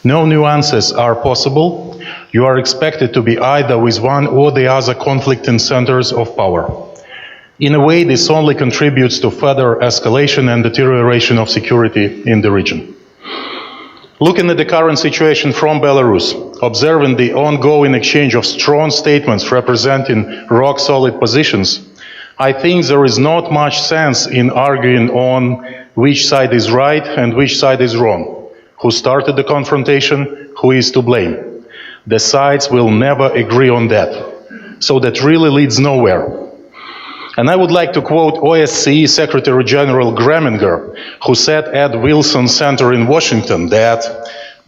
No nuances are possible. You are expected to be either with one or the other conflicting centers of power. In a way, this only contributes to further escalation and deterioration of security in the region. Looking at the current situation from Belarus, observing the ongoing exchange of strong statements representing rock-solid positions, I think there is not much sense in arguing on which side is right and which side is wrong, who started the confrontation, who is to blame. The sides will never agree on that, so that really leads nowhere. And I would like to quote OSCE Secretary General Greminger, who said at Wilson Center in Washington that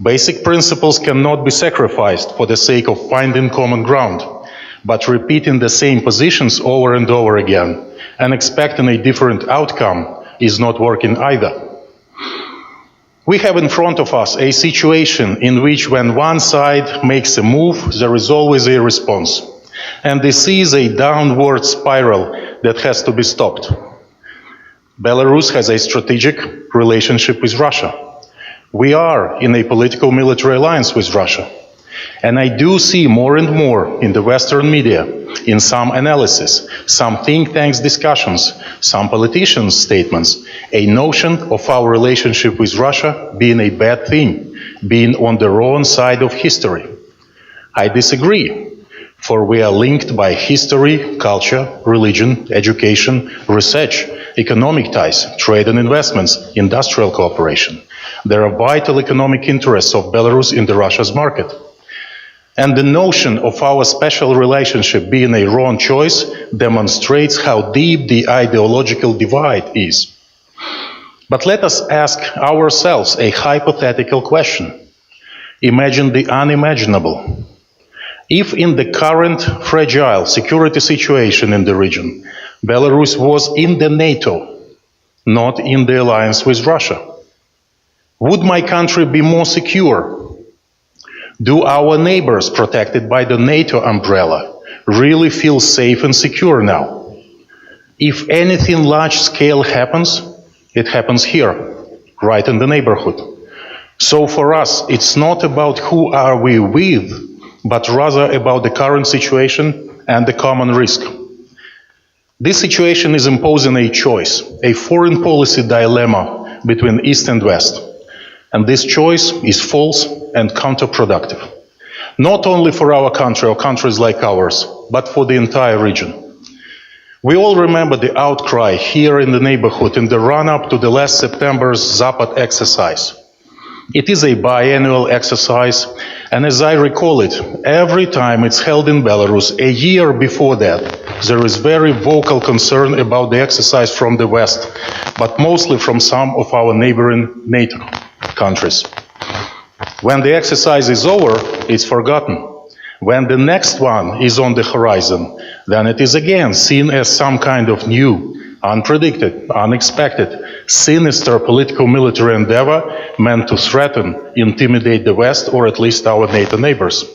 basic principles cannot be sacrificed for the sake of finding common ground, but repeating the same positions over and over again and expecting a different outcome is not working either. We have in front of us a situation in which when one side makes a move, there is always a response. And this is a downward spiral that has to be stopped. Belarus has a strategic relationship with Russia. We are in a political military alliance with Russia. And I do see more and more in the Western media, in some analysis, some think tanks discussions, some politicians' statements, a notion of our relationship with Russia being a bad thing, being on the wrong side of history. I disagree. For we are linked by history, culture, religion, education, research, economic ties, trade and investments, industrial cooperation. There are vital economic interests of Belarus in the Russia's market. And the notion of our special relationship being a wrong choice demonstrates how deep the ideological divide is. But let us ask ourselves a hypothetical question. Imagine the unimaginable. If in the current fragile security situation in the region, Belarus was in the NATO, not in the alliance with Russia, would my country be more secure? Do our neighbors protected by the NATO umbrella really feel safe and secure now? If anything large-scale happens, it happens here, right in the neighborhood. So for us, it's not about who are we with, but rather about the current situation and the common risk. This situation is imposing a choice, a foreign policy dilemma between East and West. And this choice is false and counterproductive. Not only for our country or countries like ours, but for the entire region. We all remember the outcry here in the neighborhood in the run-up to the last September's Zapad exercise. It is a biannual exercise, and as I recall it, every time it's held in Belarus, a year before that, there is very vocal concern about the exercise from the West, but mostly from some of our neighboring NATO countries. When the exercise is over, it's forgotten. When the next one is on the horizon, then it is again seen as some kind of new, unpredicted, unexpected, sinister political military endeavor meant to threaten, intimidate the West, or at least our NATO neighbors.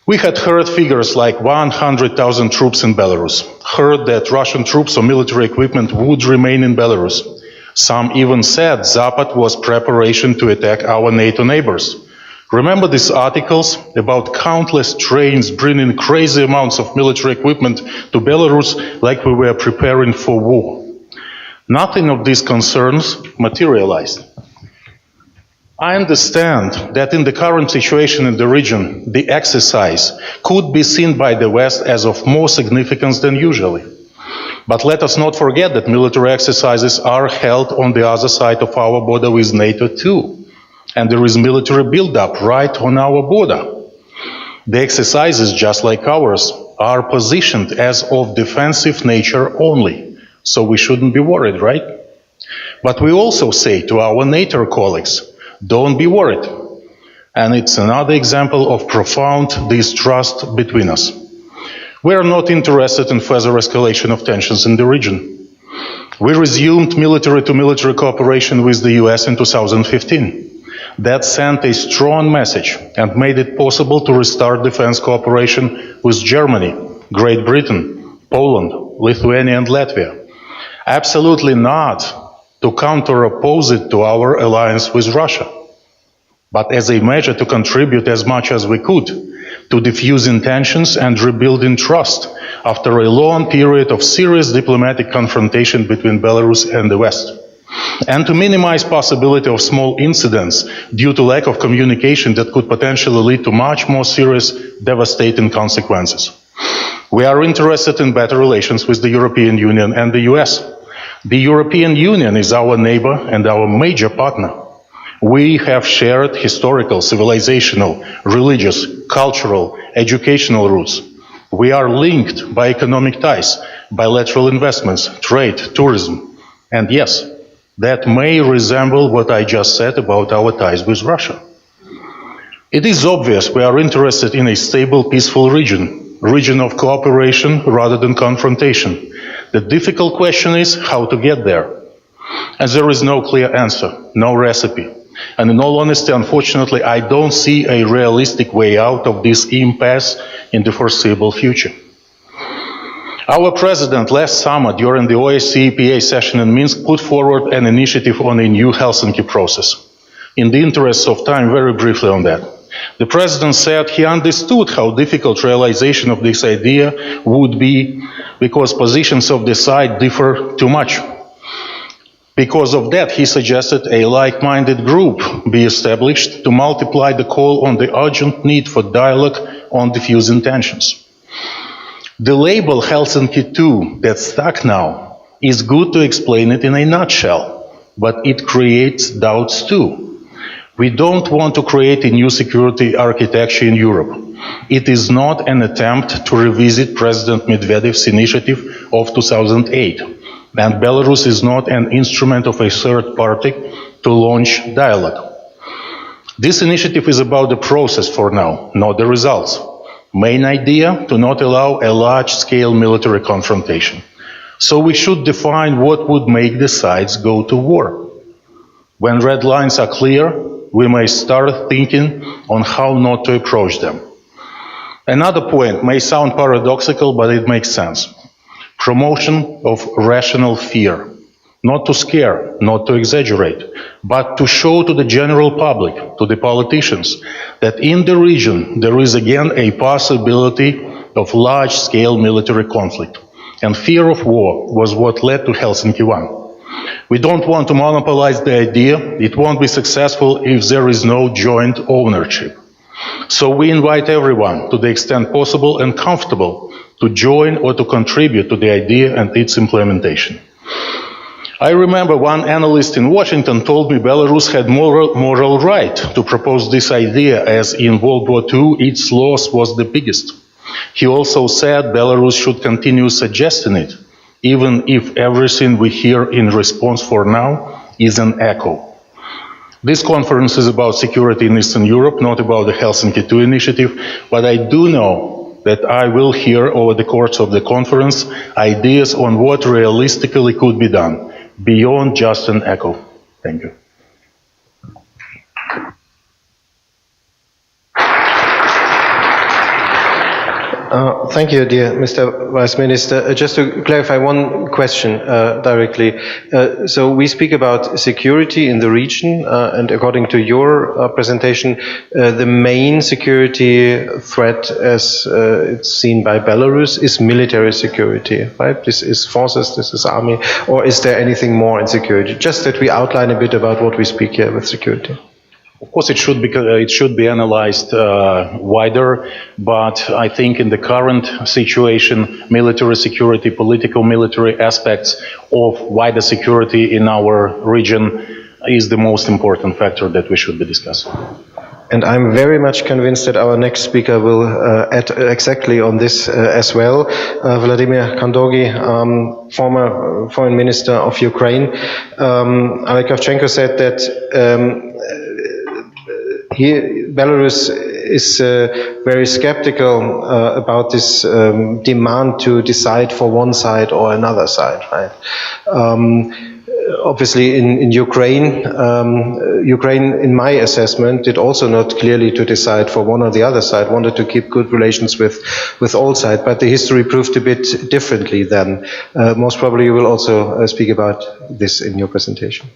We had heard figures like 100,000 troops in Belarus, heard that Russian troops or military equipment would remain in Belarus. Some even said Zapad was preparation to attack our NATO neighbors. Remember these articles about countless trains bringing crazy amounts of military equipment to Belarus like we were preparing for war? Nothing of these concerns materialized. I understand that in the current situation in the region, the exercise could be seen by the West as of more significance than usually. But let us not forget that military exercises are held on the other side of our border with NATO too. And there is military buildup right on our border. The exercises, just like ours, are positioned as of defensive nature only, so we shouldn't be worried, right? But we also say to our NATO colleagues, don't be worried. And it's another example of profound distrust between us. We are not interested in further escalation of tensions in the region. We resumed military-to-military cooperation with the US in 2015. That sent a strong message and made it possible to restart defense cooperation with Germany, Great Britain, Poland, Lithuania and Latvia. Absolutely not to counteroppose it to our alliance with Russia. but as a measure to contribute as much as we could to diffusing tensions and rebuilding trust after a long period of serious diplomatic confrontation between Belarus and the West, and to minimize possibility of small incidents due to lack of communication that could potentially lead to much more serious, devastating consequences. We are interested in better relations with the European Union and the US. The European Union is our neighbor and our major partner. We have shared historical, civilizational, religious, cultural, educational roots. We are linked by economic ties, bilateral investments, trade, tourism. And yes, that may resemble what I just said about our ties with Russia. It is obvious we are interested in a stable, peaceful region of cooperation rather than confrontation. The difficult question is how to get there. And there is no clear answer, no recipe. And in all honesty, unfortunately, I don't see a realistic way out of this impasse in the foreseeable future. Our president last summer during the OSCE EPA session in Minsk put forward an initiative on a new Helsinki process. In the interest of time, very briefly on that. The president said he understood how difficult realization of this idea would be because positions of the side differ too much. Because of that, he suggested a like-minded group be established to multiply the call on the urgent need for dialogue on diffusing tensions. The label Helsinki 2 that's stuck now is good to explain it in a nutshell, but it creates doubts too. We don't want to create a new security architecture in Europe. It is not an attempt to revisit President Medvedev's initiative of 2008. And Belarus is not an instrument of a third party to launch dialogue. This initiative is about the process for now, not the results. Main idea, to not allow a large-scale military confrontation. So we should define what would make the sides go to war. When red lines are clear, we may start thinking on how not to approach them. Another point may sound paradoxical, but it makes sense. Promotion of rational fear, not to scare, not to exaggerate, but to show to the general public, to the politicians, that in the region there is again a possibility of large-scale military conflict. And fear of war was what led to Helsinki 1. We don't want to monopolize the idea. It won't be successful if there is no joint ownership. So we invite everyone, to the extent possible and comfortable, to join or to contribute to the idea and its implementation. I remember one analyst in Washington told me Belarus had moral right to propose this idea, as in World War II its loss was the biggest. He also said Belarus should continue suggesting it, even if everything we hear in response for now is an echo. This conference is about security in Eastern Europe, not about the Helsinki 2 initiative, but I do know that I will hear over the course of the conference ideas on what realistically could be done, beyond just an echo. Thank you. Thank you, dear Mr. Vice Minister. Just to clarify one question directly. So we speak about security in the region, and according to your presentation, the main security threat as it's seen by Belarus is military security, right? This is forces, this is army, or is there anything more in security? Just that we outline a bit about what we speak here with security. Of course, it should be analyzed wider, but I think in the current situation, military security, political military aspects of wider security in our region is the most important factor that we should be discussing. And I'm very much convinced that our next speaker will add exactly on this as well. Vladimir Handogий, former foreign minister of Ukraine. Oleg Kravchenko said that Belarus is very skeptical about this demand to decide for one side or another side, right? Obviously in Ukraine, in my assessment, did also not clearly to decide for one or the other side, wanted to keep good relations with all sides, but the history proved a bit differently then. Most probably you will also speak about this in your presentation.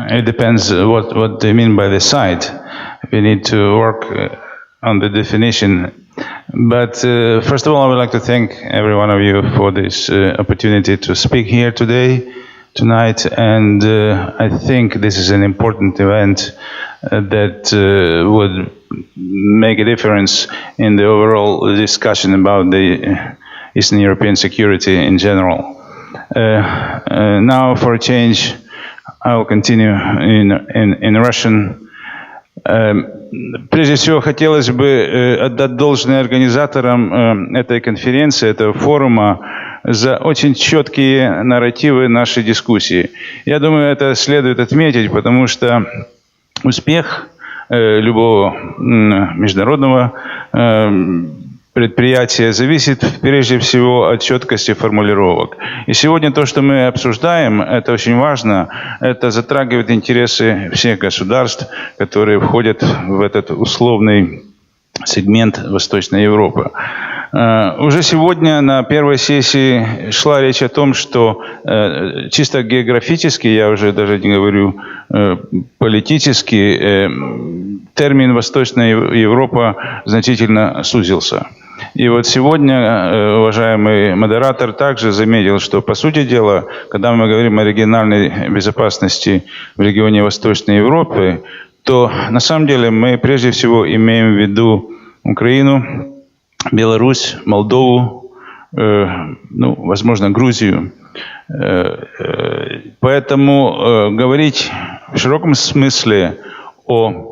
It depends what they mean by the side. We need to work on the definition. But first of all, I would like to thank every one of you for this opportunity to speak here tonight, and I think this is an important event that would make a difference in the overall discussion about the Eastern European security in general. Now, for a change, I will continue in Russian. Прежде всего, хотелось бы отдать должное организаторам этой конференции, этого форума, за очень четкие нарративы нашей дискуссии. Я думаю, это следует отметить, потому что успех любого международного предприятия зависит прежде всего от четкости формулировок. И сегодня то, что мы обсуждаем, это очень важно, это затрагивает интересы всех государств, которые входят в этот условный сегмент Восточной Европы. Уже сегодня на первой сессии шла речь о том, что чисто географически, я уже даже не говорю политически, термин Восточная Европа значительно сузился. И вот сегодня уважаемый модератор также заметил, что по сути дела, когда мы говорим о региональной безопасности в регионе Восточной Европы, то на самом деле мы прежде всего имеем в виду Украину, Беларусь, Молдову, возможно, Грузию. Поэтому говорить в широком смысле о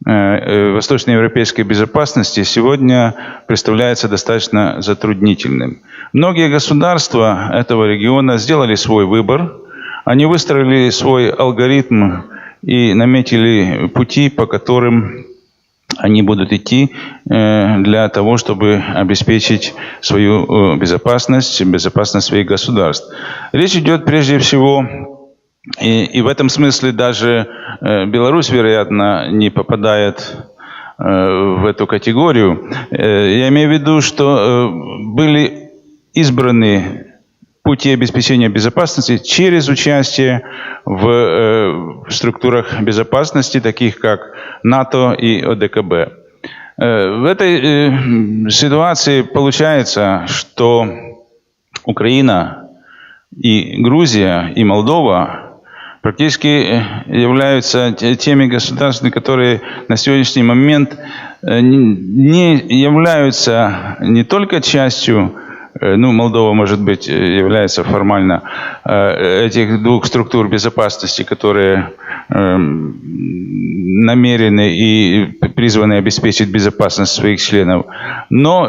восточноевропейской безопасности сегодня представляется достаточно затруднительным. Многие государства этого региона сделали свой выбор, они выстроили свой алгоритм и наметили пути, по которым они будут идти для того, чтобы обеспечить свою безопасность, безопасность своих государств. Речь идет прежде всего, и в этом смысле даже Беларусь, вероятно, не попадает в эту категорию. Я имею в виду, что были избраны пути обеспечения безопасности через участие в структурах безопасности, таких как НАТО и ОДКБ. В этой ситуации получается, что Украина и Грузия и Молдова практически являются теми государствами, которые на сегодняшний момент не являются не только частью, Молдова, может быть, является формально этих двух структур безопасности, которые намерены и призваны обеспечить безопасность своих членов, но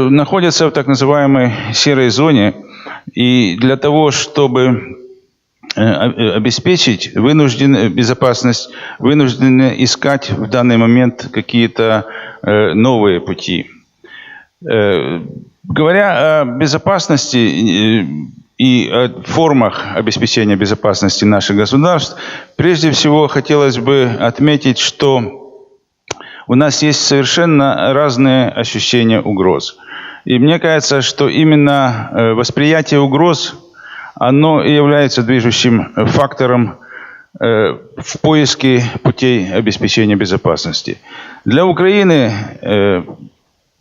находятся в так называемой серой зоне, и для того, чтобы обеспечить безопасность, вынуждены искать в данный момент какие-то новые пути. Говоря о безопасности и о формах обеспечения безопасности наших государств, прежде всего хотелось бы отметить, что у нас есть совершенно разные ощущения угроз. И мне кажется, что именно восприятие угроз, оно и является движущим фактором в поиске путей обеспечения безопасности. Для Украины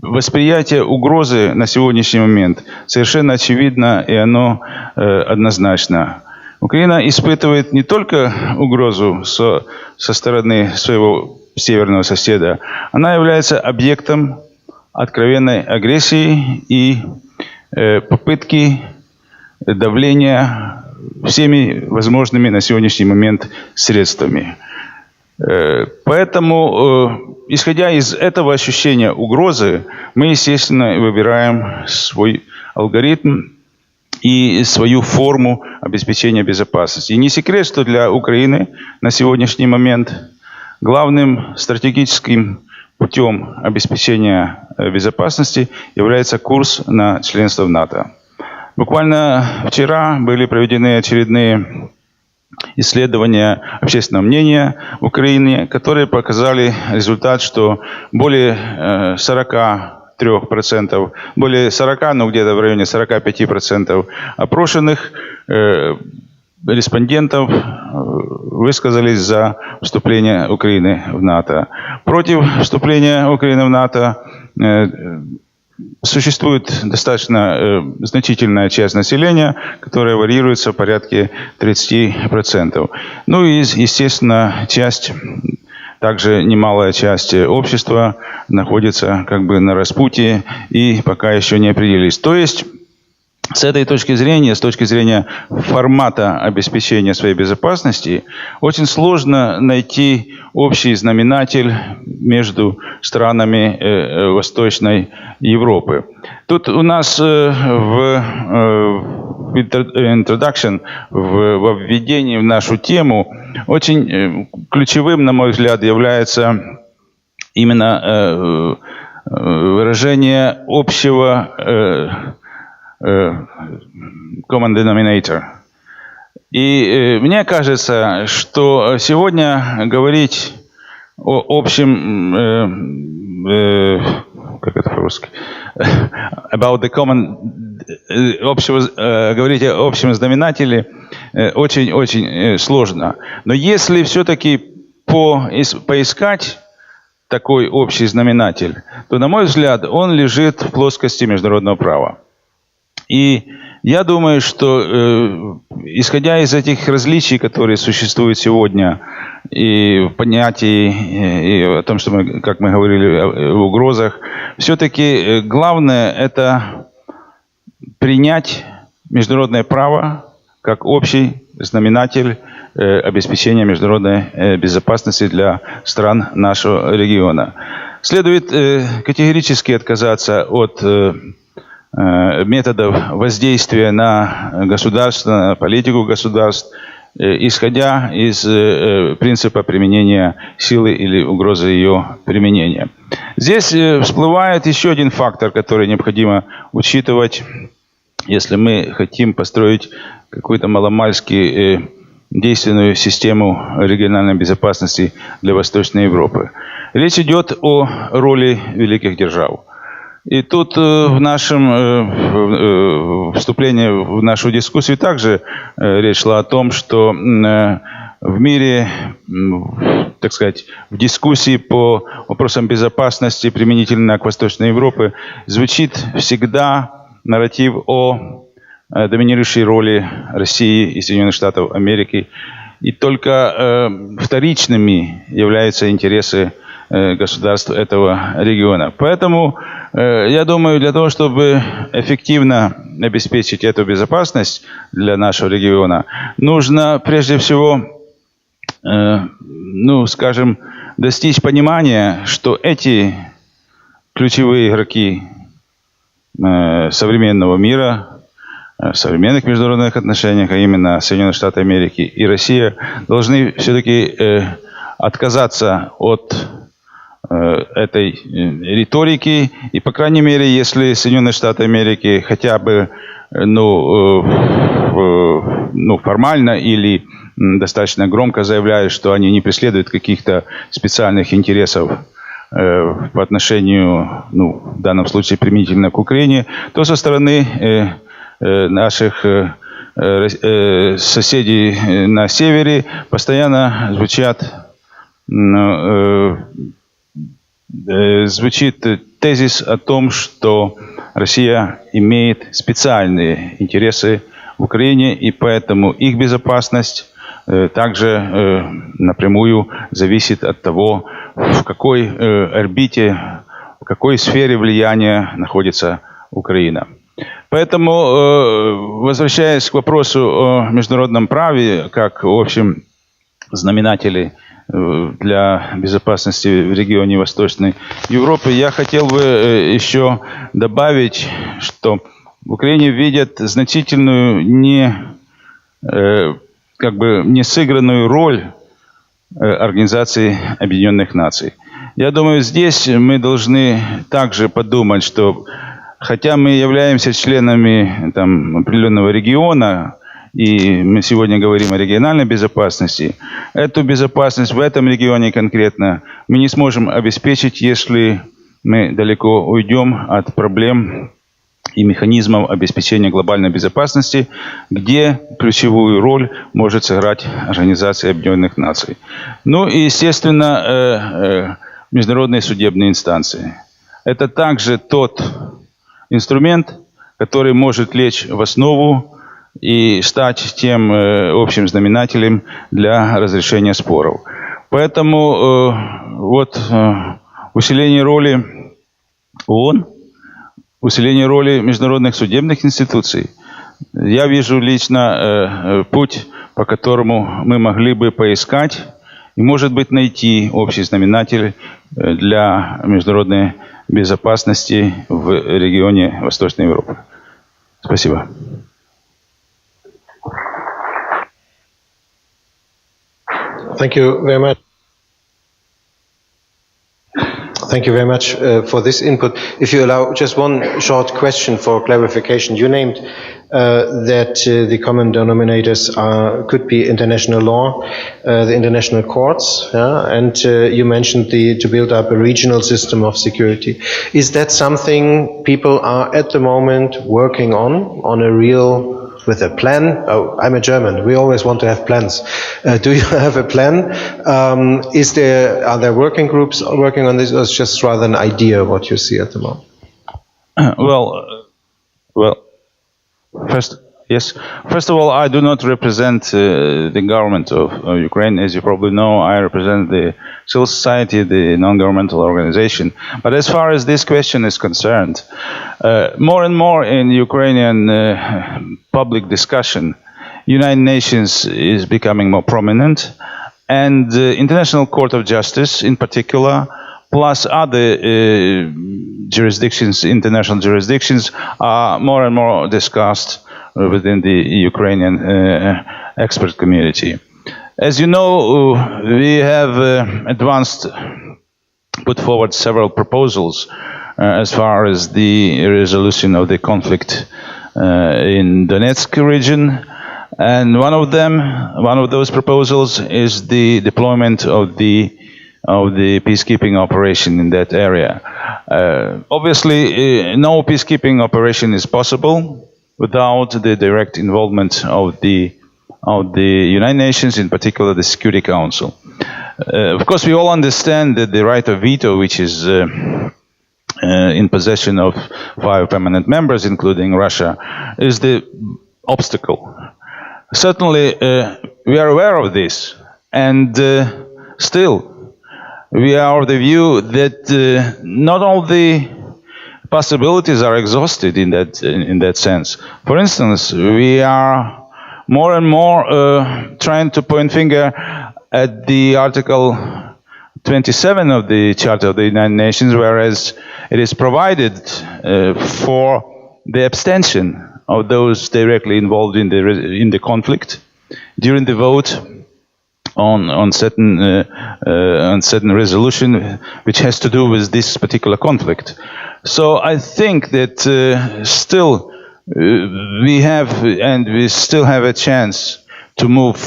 восприятие угрозы на сегодняшний момент совершенно очевидно, и оно однозначно. Украина испытывает не только угрозу со стороны своего северного соседа, она является объектом откровенной агрессии и попытки давления всеми возможными на сегодняшний момент средствами. Поэтому, исходя из этого ощущения угрозы, мы, естественно, выбираем свой алгоритм и свою форму обеспечения безопасности. И не секрет, что для Украины на сегодняшний момент главным стратегическим путем обеспечения безопасности является курс на членство в НАТО. Буквально вчера были проведены очередные исследования общественного мнения в Украине, которые показали результат, что более 43%, более 40%, но где-то в районе 45% опрошенных респондентов высказались за вступление Украины в НАТО. Против вступления Украины в НАТО существует достаточно значительная часть населения, которая варьируется в порядке 30%. Ну и, естественно, также немалая часть общества находится как бы на распутье и пока еще не определились. То есть, с этой точки зрения, с точки зрения формата обеспечения своей безопасности, очень сложно найти общий знаменатель между странами Восточной Европы. Тут у нас в introduction, во введении в нашу тему, очень ключевым, на мой взгляд, является именно выражение общего common denominator. И мне кажется, что сегодня говорить о общем, как это по-русски, about the common, говорить о общем знаменателе очень-очень сложно. Но если все-таки поискать такой общий знаменатель, то, на мой взгляд, он лежит в плоскости международного права. И я думаю, что исходя из этих различий, которые существуют сегодня, и в понятии, и о том, что мы, как мы говорили, в угрозах, все-таки главное это принять международное право как общий знаменатель обеспечения международной безопасности для стран нашего региона. Следует категорически отказаться от методов воздействия на государство, на политику государств, исходя из принципа применения силы или угрозы ее применения. Здесь всплывает еще один фактор, который необходимо учитывать, если мы хотим построить какую-то маломальски действенную систему региональной безопасности для Восточной Европы. Речь идет о роли великих держав. И тут в нашем вступлении в нашу дискуссию также речь шла о том, что в мире, так сказать, в дискуссии по вопросам безопасности применительно к Восточной Европе звучит всегда нарратив о доминирующей роли России и Соединенных Штатов Америки. И только вторичными являются интересы государств этого региона. Поэтому, я думаю, для того, чтобы эффективно обеспечить эту безопасность для нашего региона, нужно прежде всего, скажем, достичь понимания, что эти ключевые игроки современного мира, современных международных отношениях, а именно Соединенные Штаты Америки и Россия, должны все-таки отказаться от этой риторики. И, по крайней мере, если Соединенные Штаты Америки хотя бы формально или достаточно громко заявляют, что они не преследуют каких-то специальных интересов по отношению, в данном случае применительно к Украине, то со стороны наших соседей на севере постоянно звучит тезис о том, что Россия имеет специальные интересы в Украине, и поэтому их безопасность также напрямую зависит от того, в какой орбите, в какой сфере влияния находится Украина. Поэтому, возвращаясь к вопросу о международном праве, как общем знаменателе для безопасности в регионе Восточной Европы, я хотел бы еще добавить, что в Украине видят значительную не сыгранную роль Организации Объединенных Наций. Я думаю, здесь мы должны также подумать, что хотя мы являемся членами определенного региона, и мы сегодня говорим о региональной безопасности, эту безопасность в этом регионе конкретно мы не сможем обеспечить, если мы далеко уйдем от проблем и механизмов обеспечения глобальной безопасности, где ключевую роль может сыграть Организация Объединенных Наций. Ну и, естественно, международные судебные инстанции. Это также тот инструмент, который может лечь в основу и стать тем общим знаменателем для разрешения споров. Поэтому усиление роли ООН, усиление роли международных судебных институций. Я вижу лично путь, по которому мы могли бы поискать и, может быть, найти общий знаменатель для международной безопасности в регионе Восточной Европы. Спасибо. Thank you very much. Thank you very much for this input. If you allow just one short question for clarification. You named that the common denominators could be international law, the international courts, and you mentioned to build up a regional system of security. Is that something people are at the moment working on a real, with a plan? Oh, I'm a German. We always want to have plans. Do you have a plan? Are there working groups working on this, or is it just rather an idea what you see at the moment? First of all, I do not represent the government of Ukraine. As you probably know, I represent the civil society, the non-governmental organization. But as far as this question is concerned, more and more in Ukrainian public discussion, United Nations is becoming more prominent, and the International Court of Justice in particular, plus other jurisdictions, international jurisdictions, are more and more discussed within the Ukrainian expert community. As you know, we have put forward several proposals as far as the resolution of the conflict in Donetsk region, and one of those proposals is the deployment of the peacekeeping operation in that area. Obviously, no peacekeeping operation is possible without the direct involvement of the United Nations, in particular the Security Council. Of course, we all understand that the right of veto, which is in possession of 5 permanent members, including Russia, is the obstacle. Certainly, we are aware of this, and still, we are of the view that not all the possibilities are exhausted in that sense. For instance, we are more and more trying to point finger at the Article 27 of the Charter of the United Nations, whereas it is provided for the abstention of those directly involved in the conflict during the vote on certain resolution which has to do with this particular conflict. So I think that still we still have a chance to move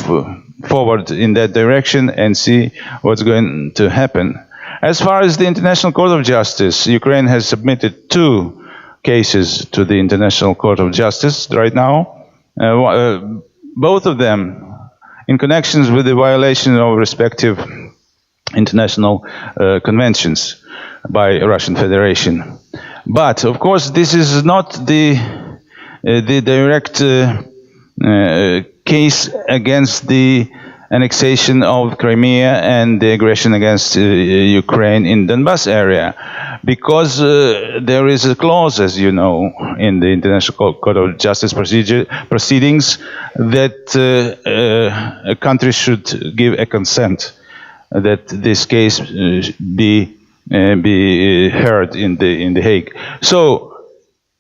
forward in that direction and see what's going to happen. As far as the International Court of Justice, Ukraine has submitted 2 cases to the International Court of Justice right now, both of them in connections with the violation of respective international conventions by Russian Federation. But of course, this is not the direct case against the annexation of Crimea and the aggression against Ukraine in Donbas area, because there is a clause, as you know, in the International Court of Justice proceedings that a country should give a consent that this case be heard in the Hague. So,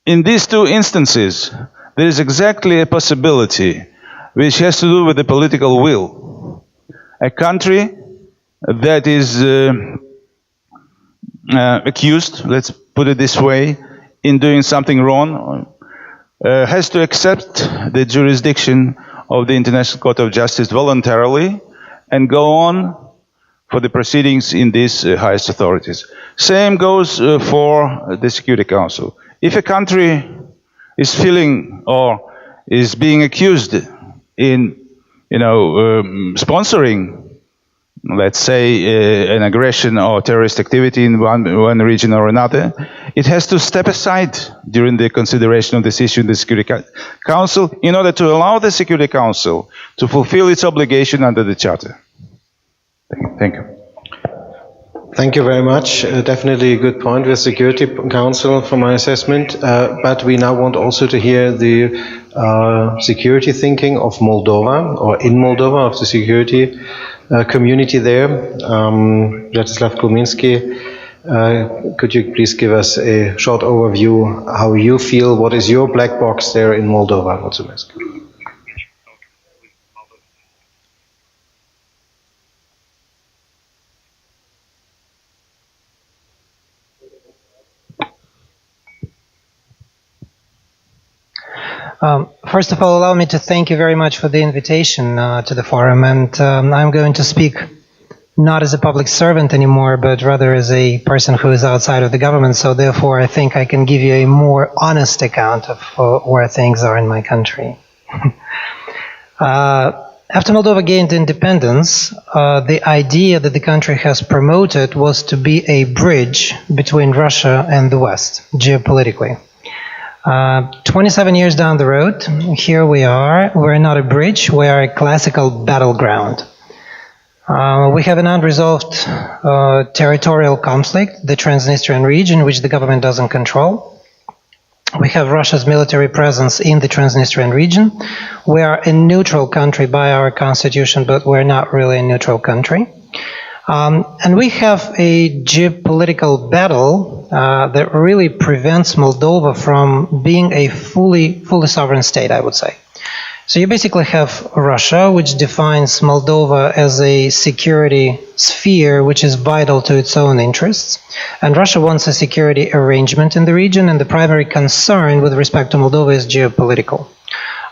in these 2 instances, there is exactly a possibility which has to do with the political will. A country that is accused, let's put it this way, in doing something wrong, has to accept the jurisdiction of the International Court of Justice voluntarily and go on for the proceedings in these highest authorities. Same goes for the Security Council. If a country is feeling or is being accused in, sponsoring, let's say, an aggression or terrorist activity in one region or another, it has to step aside during the consideration of this issue in the Security Council in order to allow the Security Council to fulfill its obligation under the Charter. Thank you. Thank you very much. Definitely a good point with Security Council for my assessment. But we now want also to hear the security thinking of Moldova, or in Moldova, of the security community there. Vladislav Kulminsky, could you please give us a short overview how you feel, what is your black box there in Moldova? First of all, allow me to thank you very much for the invitation to the forum, and I'm going to speak not as a public servant anymore, but rather as a person who is outside of the government, so therefore I think I can give you a more honest account of where things are in my country. After Moldova gained independence, the idea that the country has promoted was to be a bridge between Russia and the West, geopolitically. 27 years down the road, here we are. We're not a bridge, we are a classical battleground. We have an unresolved territorial conflict, the Transnistrian region, which the government doesn't control. We have Russia's military presence in the Transnistrian region. We are a neutral country by our constitution, but we're not really a neutral country. And we have a geopolitical battle that really prevents Moldova from being a fully sovereign state, I would say. So you basically have Russia, which defines Moldova as a security sphere which is vital to its own interests. And Russia wants a security arrangement in the region, and the primary concern with respect to Moldova is geopolitical.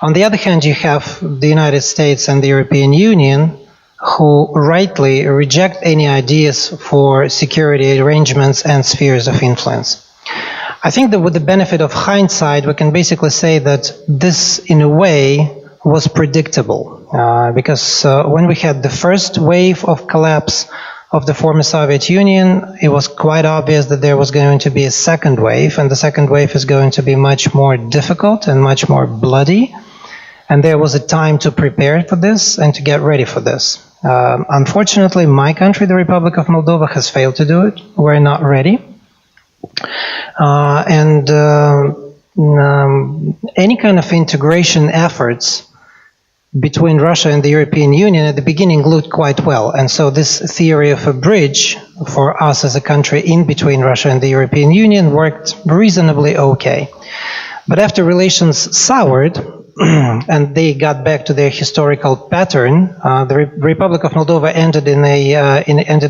On the other hand, you have the United States and the European Union, who rightly reject any ideas for security arrangements and spheres of influence. I think that with the benefit of hindsight, we can basically say that this, in a way, was predictable, because when we had the first wave of collapse of the former Soviet Union, it was quite obvious that there was going to be a second wave, and the second wave is going to be much more difficult and much more bloody. And there was a time to prepare for this and to get ready for this. Unfortunately, my country, the Republic of Moldova, has failed to do it. We're not ready. Any kind of integration efforts between Russia and the European Union at the beginning looked quite well. And so this theory of a bridge for us as a country in between Russia and the European Union worked reasonably okay. But after relations soured, and they got back to their historical pattern, the Republic of Moldova ended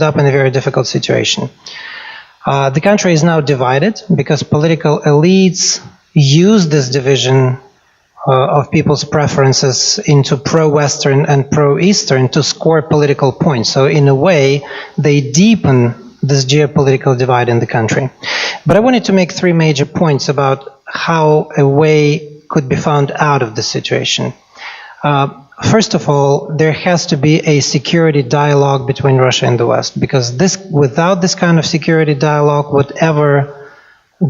up in a very difficult situation. The country is now divided because political elites use this division of people's preferences into pro-Western and pro-Eastern to score political points. So in a way, they deepen this geopolitical divide in the country. But I wanted to make three major points about how a way could be found out of this situation. First of all, there has to be a security dialogue between Russia and the West, because without this kind of security dialogue, whatever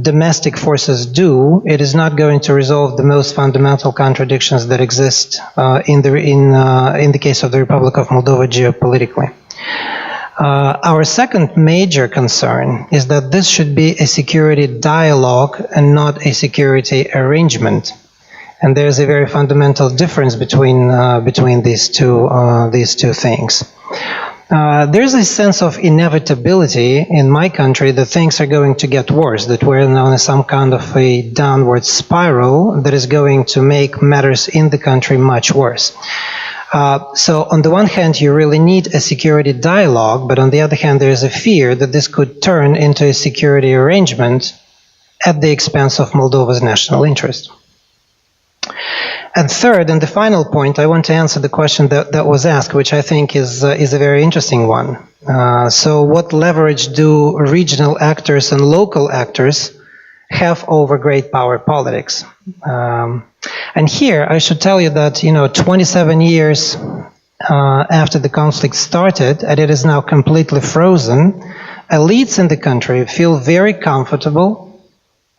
domestic forces do, it is not going to resolve the most fundamental contradictions that exist in the case of the Republic of Moldova geopolitically. Our second major concern is that this should be a security dialogue and not a security arrangement. And there's a very fundamental difference between these two things. There's a sense of inevitability in my country that things are going to get worse, that we're now in some kind of a downward spiral that is going to make matters in the country much worse. So on the one hand, you really need a security dialogue, but on the other hand, there is a fear that this could turn into a security arrangement at the expense of Moldova's national interest. And third, and the final point, I want to answer the question that was asked, which I think is a very interesting one. So what leverage do regional actors and local actors have over great power politics. And here I should tell you that, 27 years after the conflict started, and it is now completely frozen, elites in the country feel very comfortable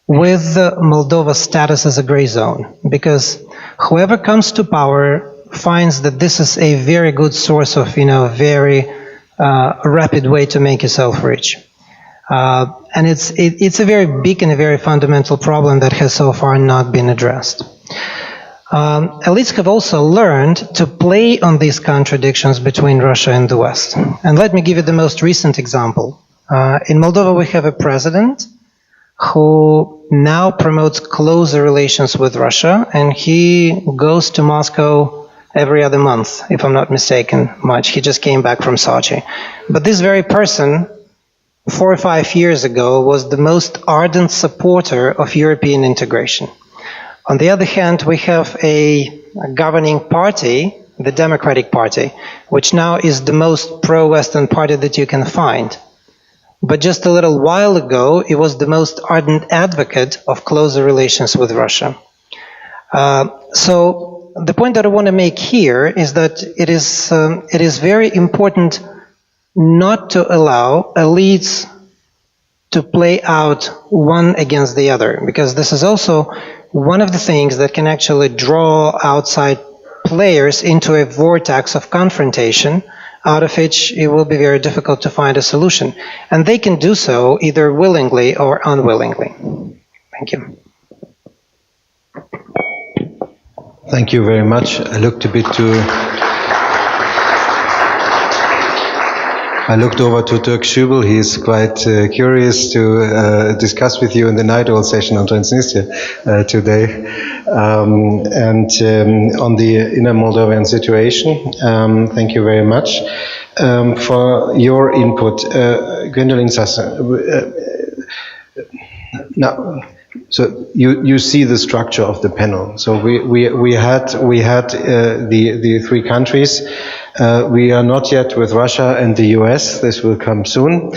with Moldova's status as a gray zone, because whoever comes to power finds that this is a very good source of, very rapid way to make yourself rich. And it's a very big and a very fundamental problem that has so far not been addressed. Elites have also learned to play on these contradictions between Russia and the West. And let me give you the most recent example. In Moldova, we have a president who now promotes closer relations with Russia, and he goes to Moscow every other month, if I'm not mistaken much. He just came back from Sochi. But this very person, 4 or 5 years ago, was the most ardent supporter of European integration. On the other hand, we have a governing party, the Democratic Party, which now is the most pro-Western party that you can find. But just a little while ago, it was the most ardent advocate of closer relations with Russia. So the point that I want to make here is that it is very important not to allow elites to play out one against the other, because this is also one of the things that can actually draw outside players into a vortex of confrontation, out of which it will be very difficult to find a solution. And they can do so either willingly or unwillingly. Thank you. Thank you very much. I looked over to Dirk Schübel. He is quite curious to discuss with you in the night owl session on Transnistria today, and on the inner Moldovan situation. Thank you very much for your input. Gwendolyn Sasser, now, so you see the structure of the panel. So we had the three countries. We are not yet with Russia and the US. This will come soon.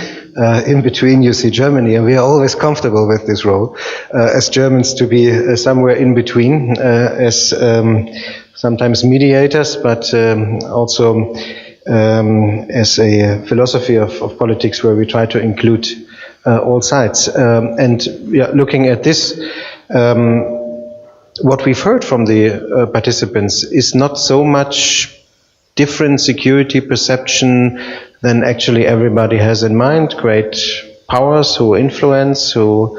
In between, you see Germany, and we are always comfortable with this role as Germans to be somewhere in between, as sometimes mediators, but also as a philosophy of politics where we try to include all sides. And looking at this, what we've heard from the participants is not so much different security perception than actually everybody has in mind. Great powers who influence, who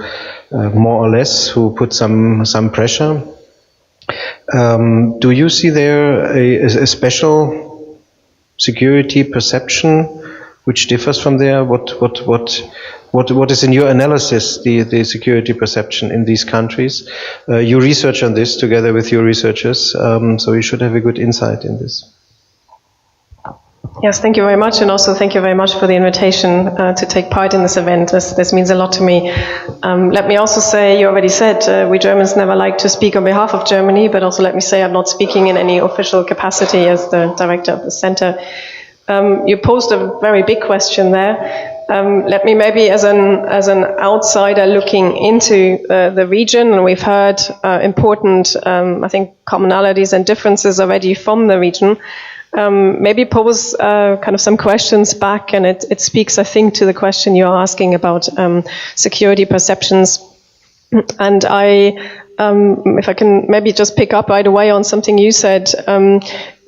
more or less, who put some pressure. Do you see there a special security perception which differs from there? What is in your analysis the security perception in these countries? You research on this together with your researchers, so you should have a good insight in this. Yes, thank you very much, and also thank you very much for the invitation to take part in this event. This means a lot to me. Let me also say, you already said, we Germans never like to speak on behalf of Germany, but also let me say I'm not speaking in any official capacity as the director of the center. You posed a very big question there. Let me maybe, as an outsider looking into the region, and we've heard important, I think, commonalities and differences already from the region, maybe pose kind of some questions back, and it speaks, I think, to the question you're asking about security perceptions. And if I can maybe just pick up right away on something you said,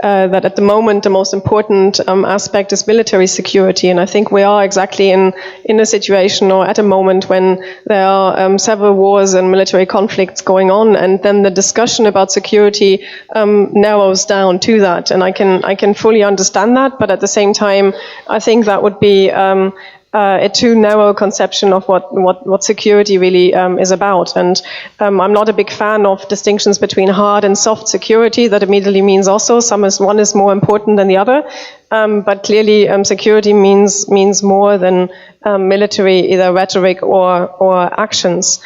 that at the moment the most important aspect is military security, and I think we are exactly in a situation or at a moment when there are several wars and military conflicts going on, and then the discussion about security narrows down to that, and I can fully understand that, but at the same time I think that would be a too narrow conception of what security really is about. And I'm not a big fan of distinctions between hard and soft security. That immediately means also one is more important than the other. But clearly security means more than military, either rhetoric or actions.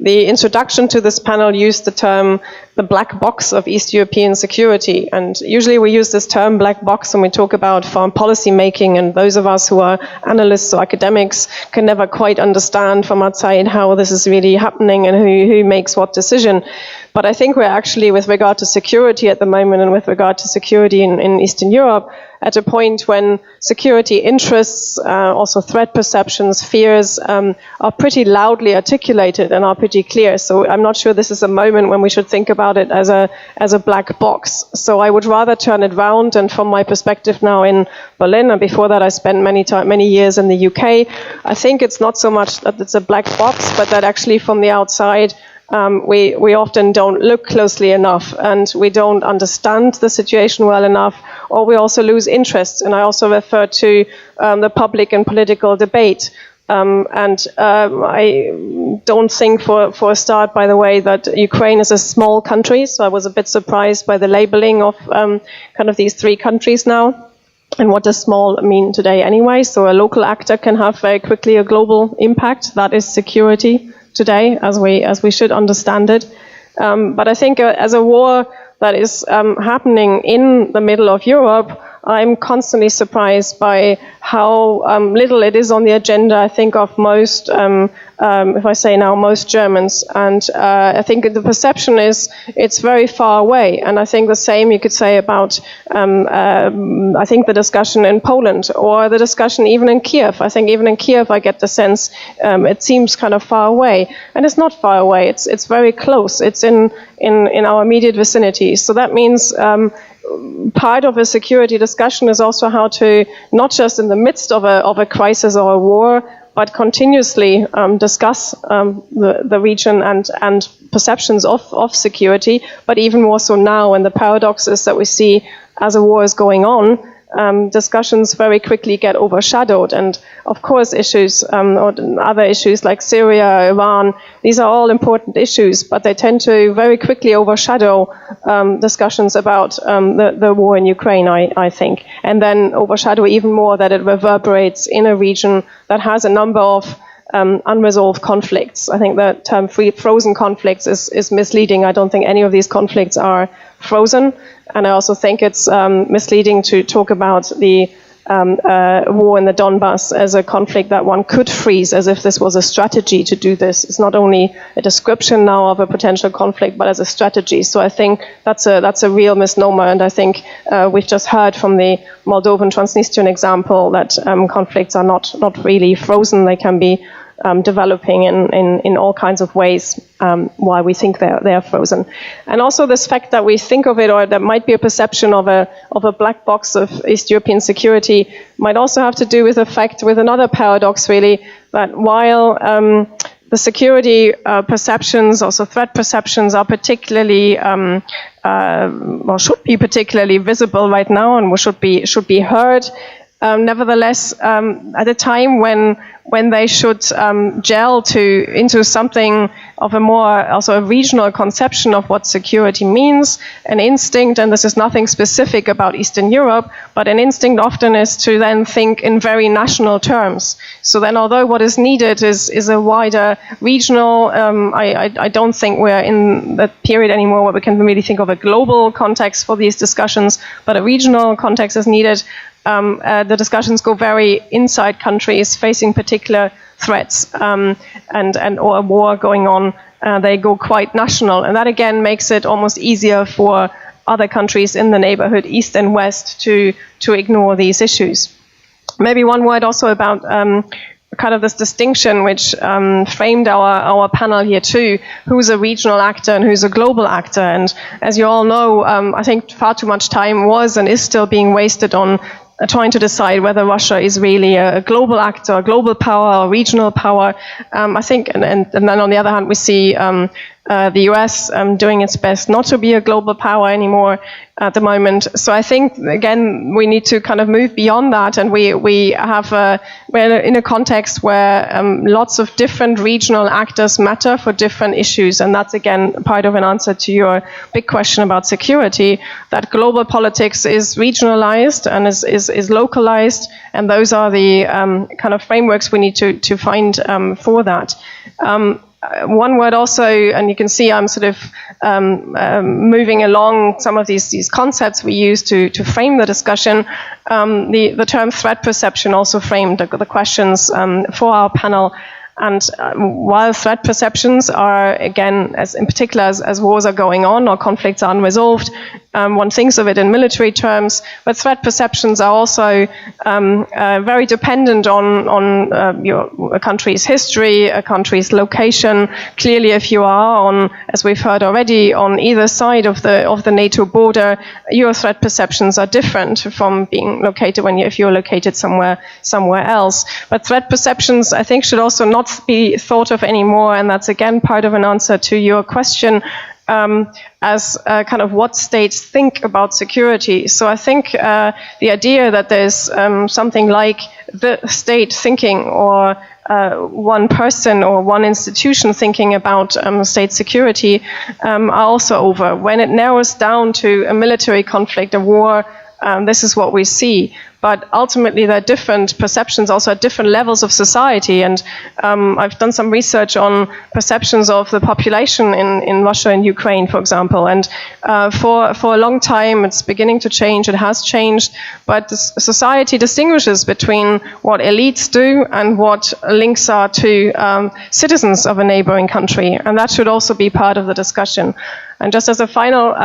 the introduction to this panel used the term the black box of East European security. And usually we use this term black box when we talk about foreign policy making, and those of us who are analysts or academics can never quite understand from outside how this is really happening and who makes what decision. But I think we're actually, with regard to security at the moment and with regard to security in Eastern Europe, at a point when security interests, also threat perceptions, fears, are pretty loudly articulated and are pretty clear. So I'm not sure this is a moment when we should think about it as a black box. So I would rather turn it round, and from my perspective now in Berlin, and before that I spent many years in the UK, I think it's not so much that it's a black box, but that actually from the outside, we often don't look closely enough, and we don't understand the situation well enough, or we also lose interest. And I also refer to the public and political debate. I don't think for a start, by the way, that Ukraine is a small country, so I was a bit surprised by the labeling of kind of these three countries now. And what does small mean today anyway? So a local actor can have very quickly a global impact. That is security today, as we should understand it. But I think as a war that is happening in the middle of Europe, I'm constantly surprised by how little it is on the agenda, I think, of most, if I say now, most Germans. And I think the perception is it's very far away. And I think the same you could say about, I think, the discussion in Poland, or the discussion even in Kiev. I think even in Kiev I get the sense it seems kind of far away. And it's not far away. It's very close. It's in our immediate vicinity. So that means part of a security discussion is also how to, not just in the midst of a crisis or a war, but continuously discuss the region and perceptions of security, but even more so now, when the paradoxes that we see as a war is going on, discussions very quickly get overshadowed. And of course issues or other issues like Syria, Iran, these are all important issues, but they tend to very quickly overshadow discussions about the war in Ukraine, I think, and then overshadow even more that it reverberates in a region that has a number of unresolved conflicts. I think the term frozen conflicts is misleading. I don't think any of these conflicts are frozen. And I also think it's misleading to talk about the war in the Donbass as a conflict that one could freeze, as if this was a strategy to do this. It's not only a description now of a potential conflict, but as a strategy. So I think that's a real misnomer. And I think we've just heard from the Moldovan Transnistrian example that conflicts are not really frozen. They can be developing in all kinds of ways while we think they're frozen. And also this fact that we think of it, or there might be a perception of a black box of East European security, might also have to do with the fact, with another paradox really, that while the security perceptions, also threat perceptions, are particularly or should be particularly visible right now and should be heard, nevertheless, at a time when they should gel into something of a more also a regional conception of what security means, an instinct, and this is nothing specific about Eastern Europe, but an instinct often is to then think in very national terms. So then, although what is needed is a wider regional, I don't think we're in that period anymore where we can really think of a global context for these discussions, but a regional context is needed. The discussions go very inside countries facing particular threats or a war going on. They go quite national, and that again makes it almost easier for other countries in the neighborhood, east and west, to ignore these issues. Maybe one word also about kind of this distinction which framed our panel here too, who's a regional actor and who's a global actor. And as you all know, I think far too much time was and is still being wasted on trying to decide whether Russia is really a global actor, a global power, or regional power. I think, and then on the other hand, we see the US doing its best not to be a global power anymore at the moment. So I think, again, we need to kind of move beyond that, and we're in a context where lots of different regional actors matter for different issues, and that's again part of an answer to your big question about security, that global politics is regionalized and is localized, and those are the kind of frameworks we need to find for that. one word also, and you can see I'm sort of moving along some of these concepts we use to frame the discussion. The term threat perception also framed the questions for our panel. And while threat perceptions are, again, in particular as wars are going on or conflicts are unresolved, one thinks of it in military terms, but threat perceptions are also very dependent on a country's history, a country's location. Clearly, if you are on, as we've heard already, on either side of the NATO border, your threat perceptions are different from being located if you're located somewhere else. But threat perceptions, I think, should also not be thought of anymore, and that's again part of an answer to your question, as kind of what states think about security. So I think the idea that there's something like the state thinking or one person or one institution thinking about state security are also over. When it narrows down to a military conflict, a war, this is what we see. But ultimately, there are different perceptions also at different levels of society. And I've done some research on perceptions of the population in Russia and Ukraine, for example. And for a long time, it's beginning to change. It has changed. But society distinguishes between what elites do and what links are to citizens of a neighboring country. And that should also be part of the discussion. And just as a final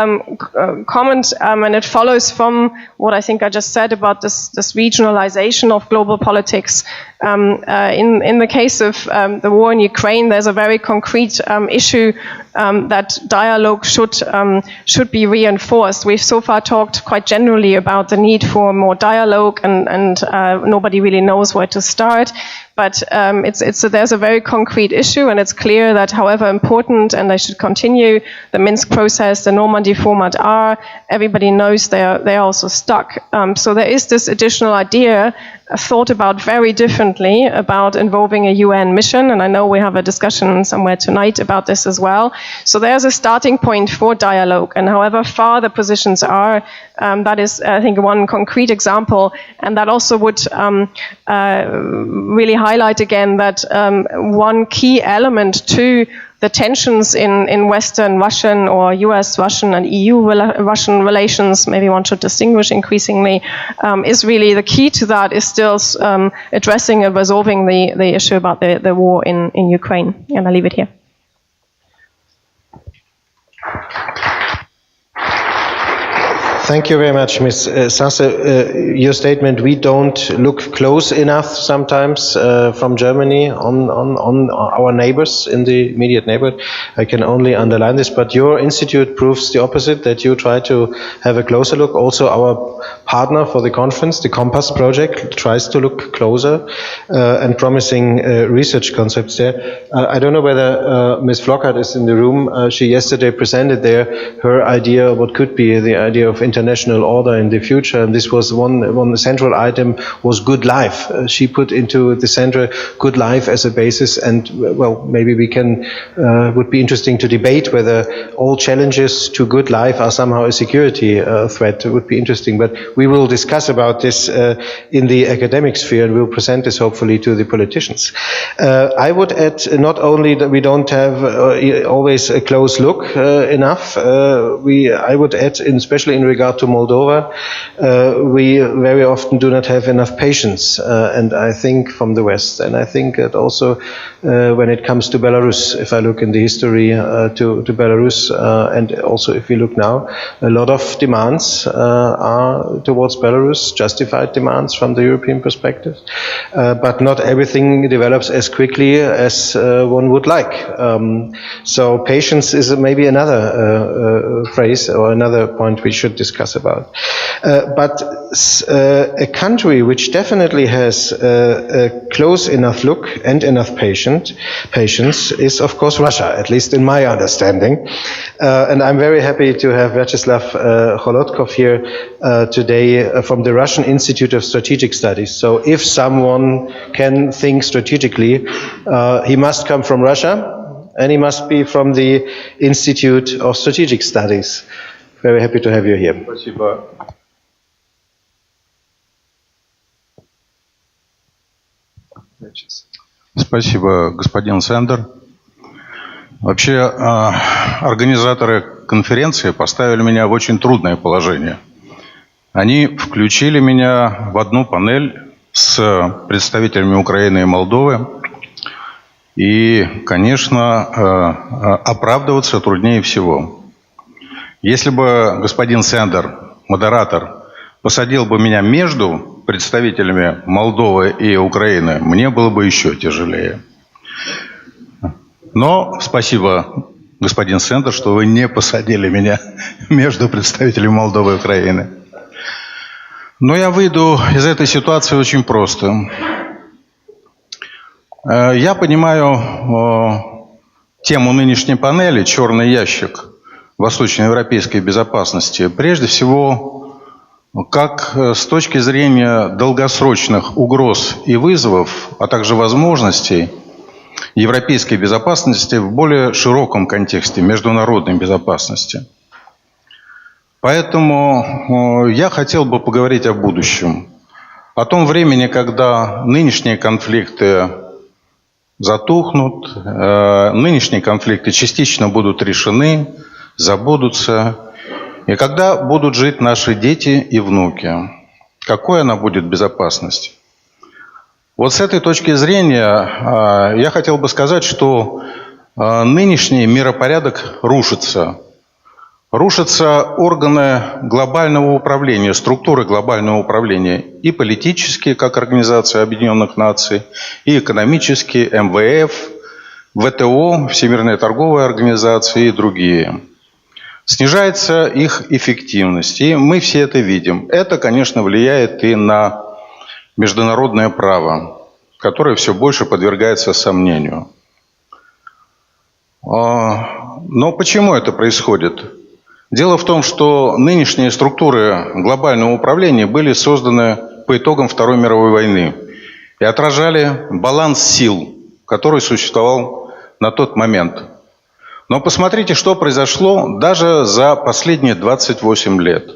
comment, and it follows from what I think I just said about this regionalization of global politics. In the case of the war in Ukraine, there's a very concrete issue that dialogue should be reinforced. We've so far talked quite generally about the need for more dialogue, and nobody really knows where to start. But there's a very concrete issue, and it's clear that however important, and they should continue, the Minsk process, the Normandy format are, everybody knows they're also stuck. So there is this additional idea thought about very differently about involving a UN mission, and I know we have a discussion somewhere tonight about this as well. So there's a starting point for dialogue, and however far the positions are, that is, I think, one concrete example, and that also would really highlight again that one key element to the tensions in Western Russian or US Russian and EU Russian relations, maybe one should distinguish increasingly, is really the key to that is still addressing and resolving the issue about the war in Ukraine. And I'll leave it here. Thank you very much, Ms. Sasse. Your statement, we don't look close enough sometimes from Germany on our neighbors in the immediate neighborhood. I can only underline this, but your institute proves the opposite, that you try to have a closer look. Also, our partner for the conference, the Compass Project, tries to look closer and promising research concepts there. I don't know whether Ms. Flockhart is in the room. She yesterday presented there her idea of what could be the idea of international order in the future, and this was one central item was good life. She put into the center good life as a basis, and well, maybe we can would be interesting to debate whether all challenges to good life are somehow a security threat. It would be interesting, but we will discuss about this in the academic sphere, and we'll present this hopefully to the politicians. I would add not only that we don't have always a close look enough, I would add, especially in regard to Moldova, we very often do not have enough patience, and I think from the West, and I think that also when it comes to Belarus, if I look in the history to Belarus, and also if we look now, a lot of demands are towards Belarus, justified demands from the European perspective, but not everything develops as quickly as one would like. So patience is maybe another phrase or another point we should discuss about. But a country which definitely has a close enough look and enough patience is, of course, Russia, at least in my understanding. And I'm very happy to have Vyacheslav Holotkov here today from the Russian Institute of Strategic Studies. So if someone can think strategically, he must come from Russia, and he must be from the Institute of Strategic Studies. Very happy to have you here. Спасибо. Спасибо, господин Сендер. Вообще, организаторы конференции поставили меня в очень трудное положение. Они включили меня в одну панель с представителями Украины и Молдовы. И, конечно, оправдываться труднее всего. Если бы господин Сендер, модератор, посадил бы меня между представителями Молдовы и Украины, мне было бы еще тяжелее. Но спасибо, господин Сендер, что вы не посадили меня между представителями Молдовы и Украины. Но я выйду из этой ситуации очень просто. Я понимаю тему нынешней панели «Черный ящик восточноевропейской безопасности» прежде всего как с точки зрения долгосрочных угроз и вызовов, а также возможностей европейской безопасности в более широком контексте международной безопасности. Поэтому я хотел бы поговорить о будущем, о том времени, когда нынешние конфликты затухнут, нынешние конфликты частично будут решены, забудутся, и когда будут жить наши дети и внуки. Какой она будет безопасность? Вот с этой точки зрения я хотел бы сказать, что нынешний миропорядок рушится. Рушатся органы глобального управления, структуры глобального управления, и политические, как Организация Объединенных Наций, и экономические, МВФ, ВТО, Всемирная торговая организация и другие. Снижается их эффективность, и мы все это видим. Это, конечно, влияет и на международное право, которое все больше подвергается сомнению. Но почему это происходит? Дело в том, что нынешние структуры глобального управления были созданы по итогам Второй мировой войны и отражали баланс сил, который существовал на тот момент. Но посмотрите, что произошло даже за последние 28 лет.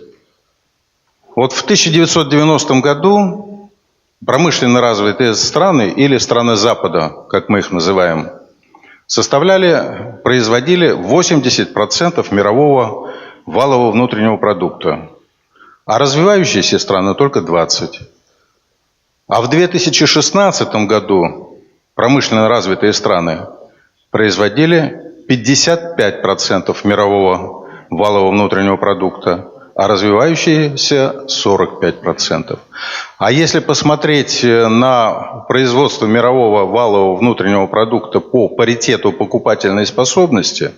Вот в 1990 году промышленно развитые страны или страны Запада, как мы их называем, производили 80% мирового валового внутреннего продукта, а развивающиеся страны только 20%. А в 2016 году промышленно развитые страны производили 55% мирового валового внутреннего продукта, а развивающиеся 45%. А если посмотреть на производство мирового валового внутреннего продукта по паритету покупательной способности,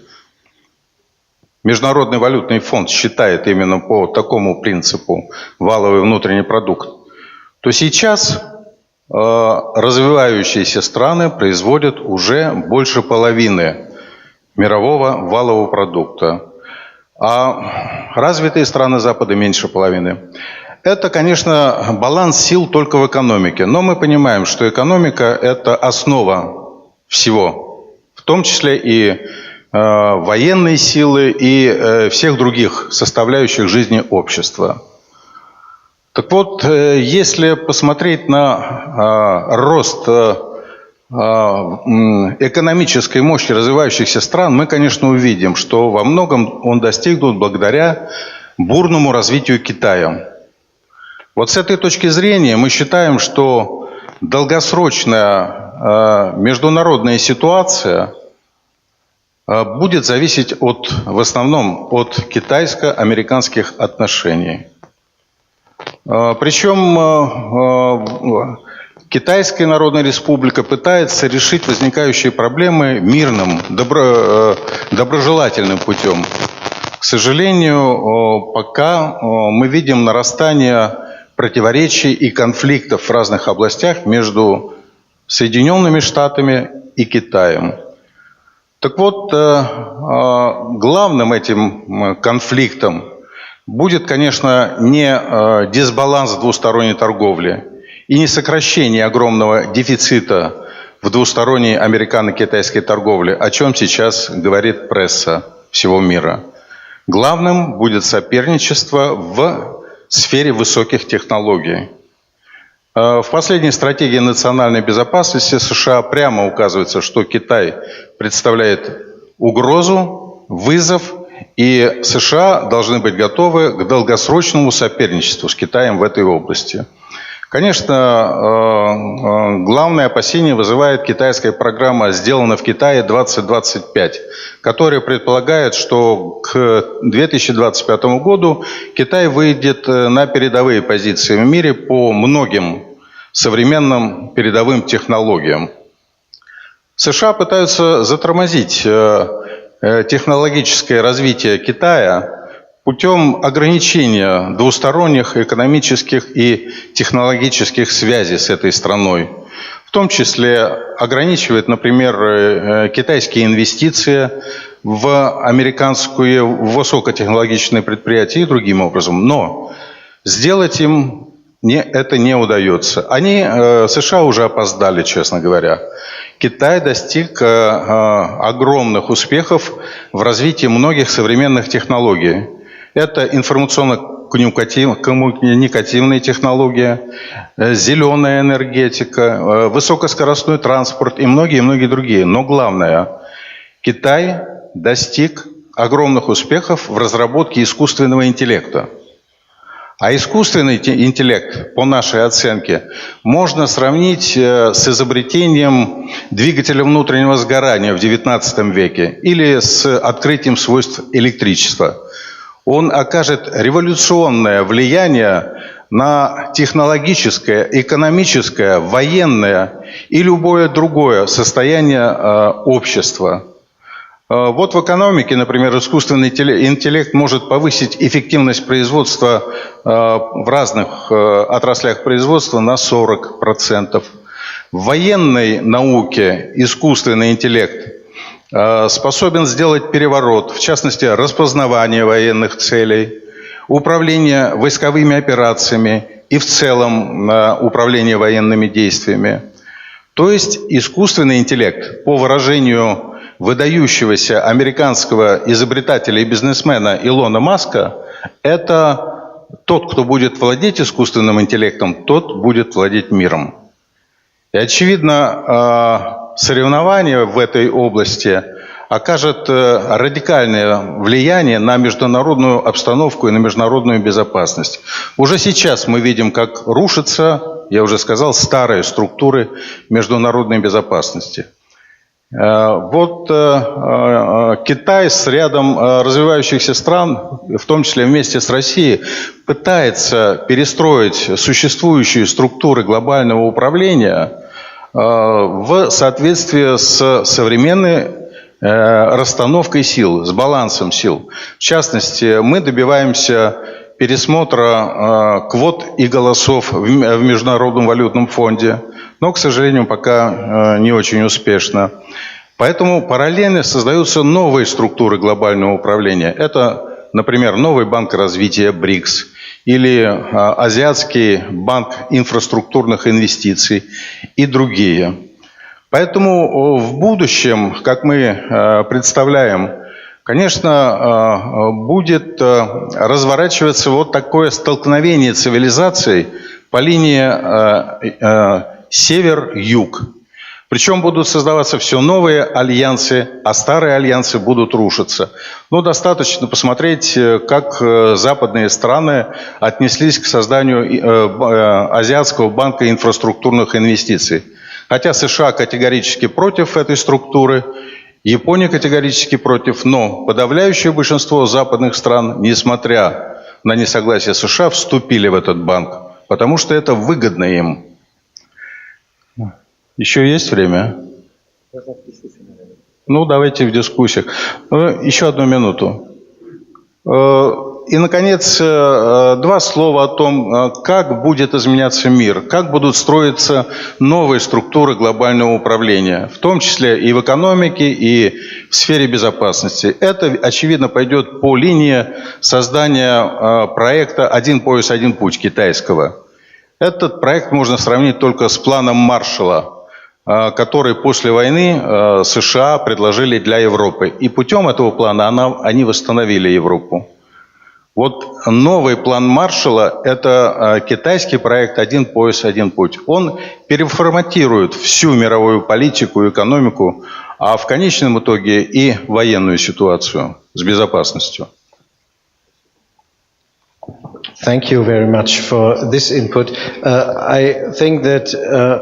Международный валютный фонд считает именно по такому принципу валовый внутренний продукт, то сейчас развивающиеся страны производят уже больше половины мирового валового продукта, а развитые страны Запада меньше половины. Это, конечно, баланс сил только в экономике, но мы понимаем, что экономика – это основа всего, в том числе и военные силы и всех других составляющих жизни общества. Так вот, если посмотреть на рост экономической мощи развивающихся стран, мы, конечно, увидим, что во многом он достигнут благодаря бурному развитию Китая. Вот с этой точки зрения мы считаем, что долгосрочная международная ситуация будет зависеть в основном от китайско-американских отношений. Причем Китайская Народная Республика пытается решить возникающие проблемы мирным, доброжелательным путем. К сожалению, пока мы видим нарастание противоречий и конфликтов в разных областях между Соединенными Штатами и Китаем. Так вот, главным этим конфликтом будет, конечно, не дисбаланс двусторонней торговли и не сокращение огромного дефицита в двусторонней американо-китайской торговле, о чем сейчас говорит пресса всего мира. Главным будет соперничество в сфере высоких технологий. В последней стратегии национальной безопасности США прямо указывается, что Китай представляет угрозу, вызов, и США должны быть готовы к долгосрочному соперничеству с Китаем в этой области. Конечно, главное опасение вызывает китайская программа «Сделано в Китае 2025», которая предполагает, что к 2025 году Китай выйдет на передовые позиции в мире по многим современным передовым технологиям. США пытаются затормозить технологическое развитие Китая путем ограничения двусторонних экономических и технологических связей с этой страной. В том числе ограничивает, например, китайские инвестиции в американские высокотехнологичные предприятия и другим образом. Но сделать им это не удается. США уже опоздали, честно говоря. Китай достиг огромных успехов в развитии многих современных технологий. Это информационно-коммуникативные технологии, зеленая энергетика, высокоскоростной транспорт и многие-многие другие. Но главное, Китай достиг огромных успехов в разработке искусственного интеллекта. А искусственный интеллект, по нашей оценке, можно сравнить с изобретением двигателя внутреннего сгорания в XIX веке или с открытием свойств электричества. Он окажет революционное влияние на технологическое, экономическое, военное и любое другое состояние общества. Вот в экономике, например, искусственный интеллект может повысить эффективность производства в разных отраслях производства на 40%. В военной науке искусственный интеллект способен сделать переворот, в частности, распознавание военных целей, управление войсковыми операциями и в целом управление военными действиями. То есть искусственный интеллект, по выражению выдающегося американского изобретателя и бизнесмена Илона Маска, это тот, кто будет владеть искусственным интеллектом, тот будет владеть миром. И, очевидно, соревнование в этой области окажет радикальное влияние на международную обстановку и на международную безопасность. Уже сейчас мы видим, как рушатся, я уже сказал, старые структуры международной безопасности. Вот Китай с рядом развивающихся стран, в том числе вместе с Россией, пытается перестроить существующие структуры глобального управления в соответствии с современной расстановкой сил, с балансом сил. В частности, мы добиваемся пересмотра квот и голосов в Международном валютном фонде, но, к сожалению, пока не очень успешно. Поэтому параллельно создаются новые структуры глобального управления. Это, например, новый банк развития БРИКС или Азиатский банк инфраструктурных инвестиций и другие. Поэтому в будущем, как мы представляем, конечно, будет разворачиваться вот такое столкновение цивилизаций по линии север-юг. Причем будут создаваться все новые альянсы, а старые альянсы будут рушиться. Ну, достаточно посмотреть, как западные страны отнеслись к созданию Азиатского банка инфраструктурных инвестиций. Хотя США категорически против этой структуры, Япония категорически против, но подавляющее большинство западных стран, несмотря на несогласие США, вступили в этот банк, потому что это выгодно им. Еще есть время? Ну, давайте в дискуссиях. Еще одну минуту. И, наконец, два слова о том, как будет изменяться мир, как будут строиться новые структуры глобального управления, в том числе и в экономике, и в сфере безопасности. Это, очевидно, пойдет по линии создания проекта «Один пояс, один путь» китайского. Этот проект можно сравнить только с планом Маршалла, который после войны США предложили для Европы. И путем этого плана они восстановили Европу. Вот новый план Маршалла – это китайский проект «Один пояс, один путь». Он переформатирует всю мировую политику, экономику, а в конечном итоге и военную ситуацию с безопасностью. Thank you very much for this input. I think that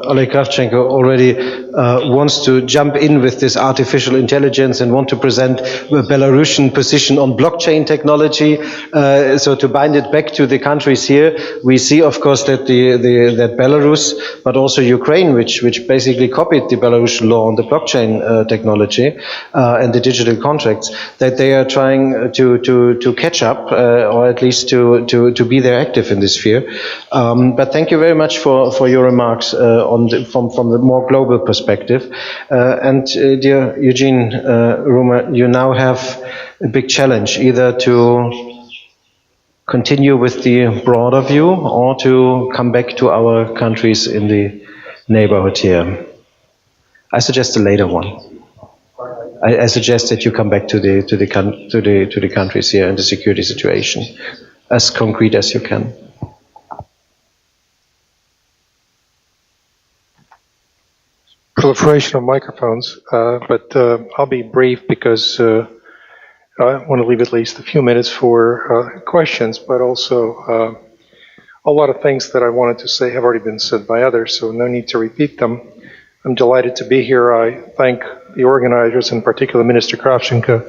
Oleg Kravchenko already wants to jump in with this artificial intelligence and want to present the Belarusian position on blockchain technology. So to bind it back to the countries here, we see, of course, that that Belarus, but also Ukraine, which basically copied the Belarusian law on the blockchain technology and the digital contracts, that they are trying to catch up, or at least to be there active in this sphere. But thank you very much for your remarks from the more global perspective. And dear Eugene Rumer, you now have a big challenge, either to continue with the broader view or to come back to our countries in the neighborhood here. I suggest the later one. I suggest that you come back to the countries here and the security situation, as concrete as you can. Proliferation of microphones, but I'll be brief because I want to leave at least a few minutes for questions, but also a lot of things that I wanted to say have already been said by others, so no need to repeat them. I'm delighted to be here. I thank the organizers, in particular Minister Kravchenko,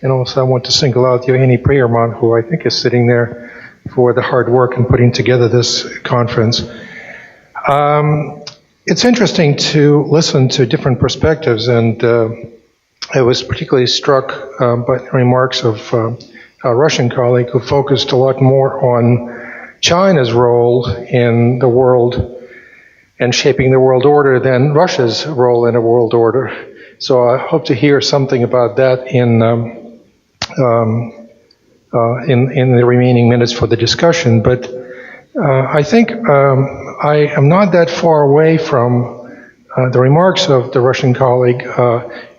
and also I want to single out Evgeny Priyerman, who I think is sitting there, for the hard work in putting together this conference. It's interesting to listen to different perspectives, and I was particularly struck by the remarks of a Russian colleague who focused a lot more on China's role in the world and shaping the world order than Russia's role in a world order. So I hope to hear something about that in the remaining minutes for the discussion. But I think I am not that far away from the remarks of the Russian colleague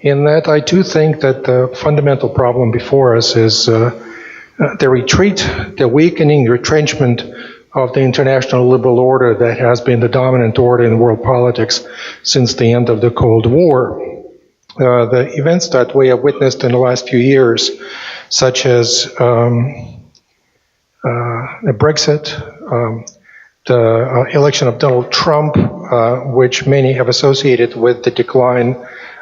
in that I do think that the fundamental problem before us is the retreat, the weakening, the retrenchment of the international liberal order that has been the dominant order in world politics since the end of the Cold War. The events that we have witnessed in the last few years, such as the Brexit, the election of Donald Trump, which many have associated with the decline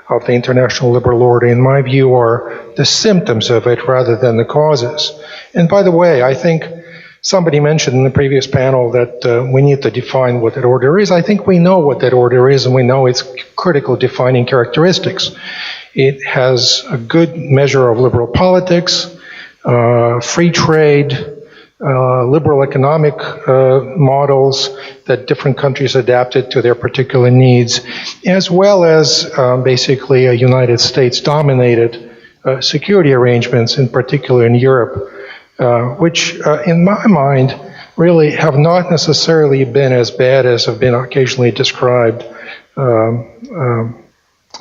of the international liberal order, in my view, are the symptoms of it rather than the causes. And by the way, I think somebody mentioned in the previous panel that we need to define what that order is. I think we know what that order is, and we know its critical defining characteristics. It has a good measure of liberal politics, free trade, liberal economic models that different countries adapted to their particular needs, as well as basically a United States-dominated security arrangements, in particular in Europe, which in my mind really have not necessarily been as bad as have been occasionally described,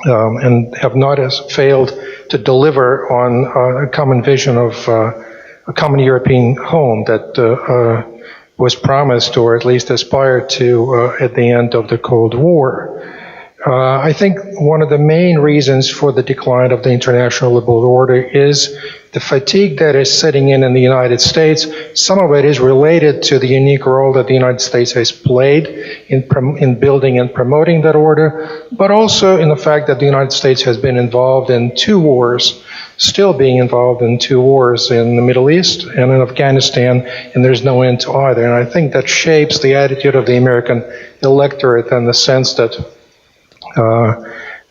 and have not as failed to deliver on a common vision of a common European home that was promised, or at least aspired to, at the end of the Cold War. I think one of the main reasons for the decline of the international liberal order is the fatigue that is setting in the United States. Some of it is related to the unique role that the United States has played in building and promoting that order, but also in the fact that the United States has been involved in two wars, still being involved in two wars in the Middle East and in Afghanistan, and there's no end to either. And I think that shapes the attitude of the American electorate in the sense that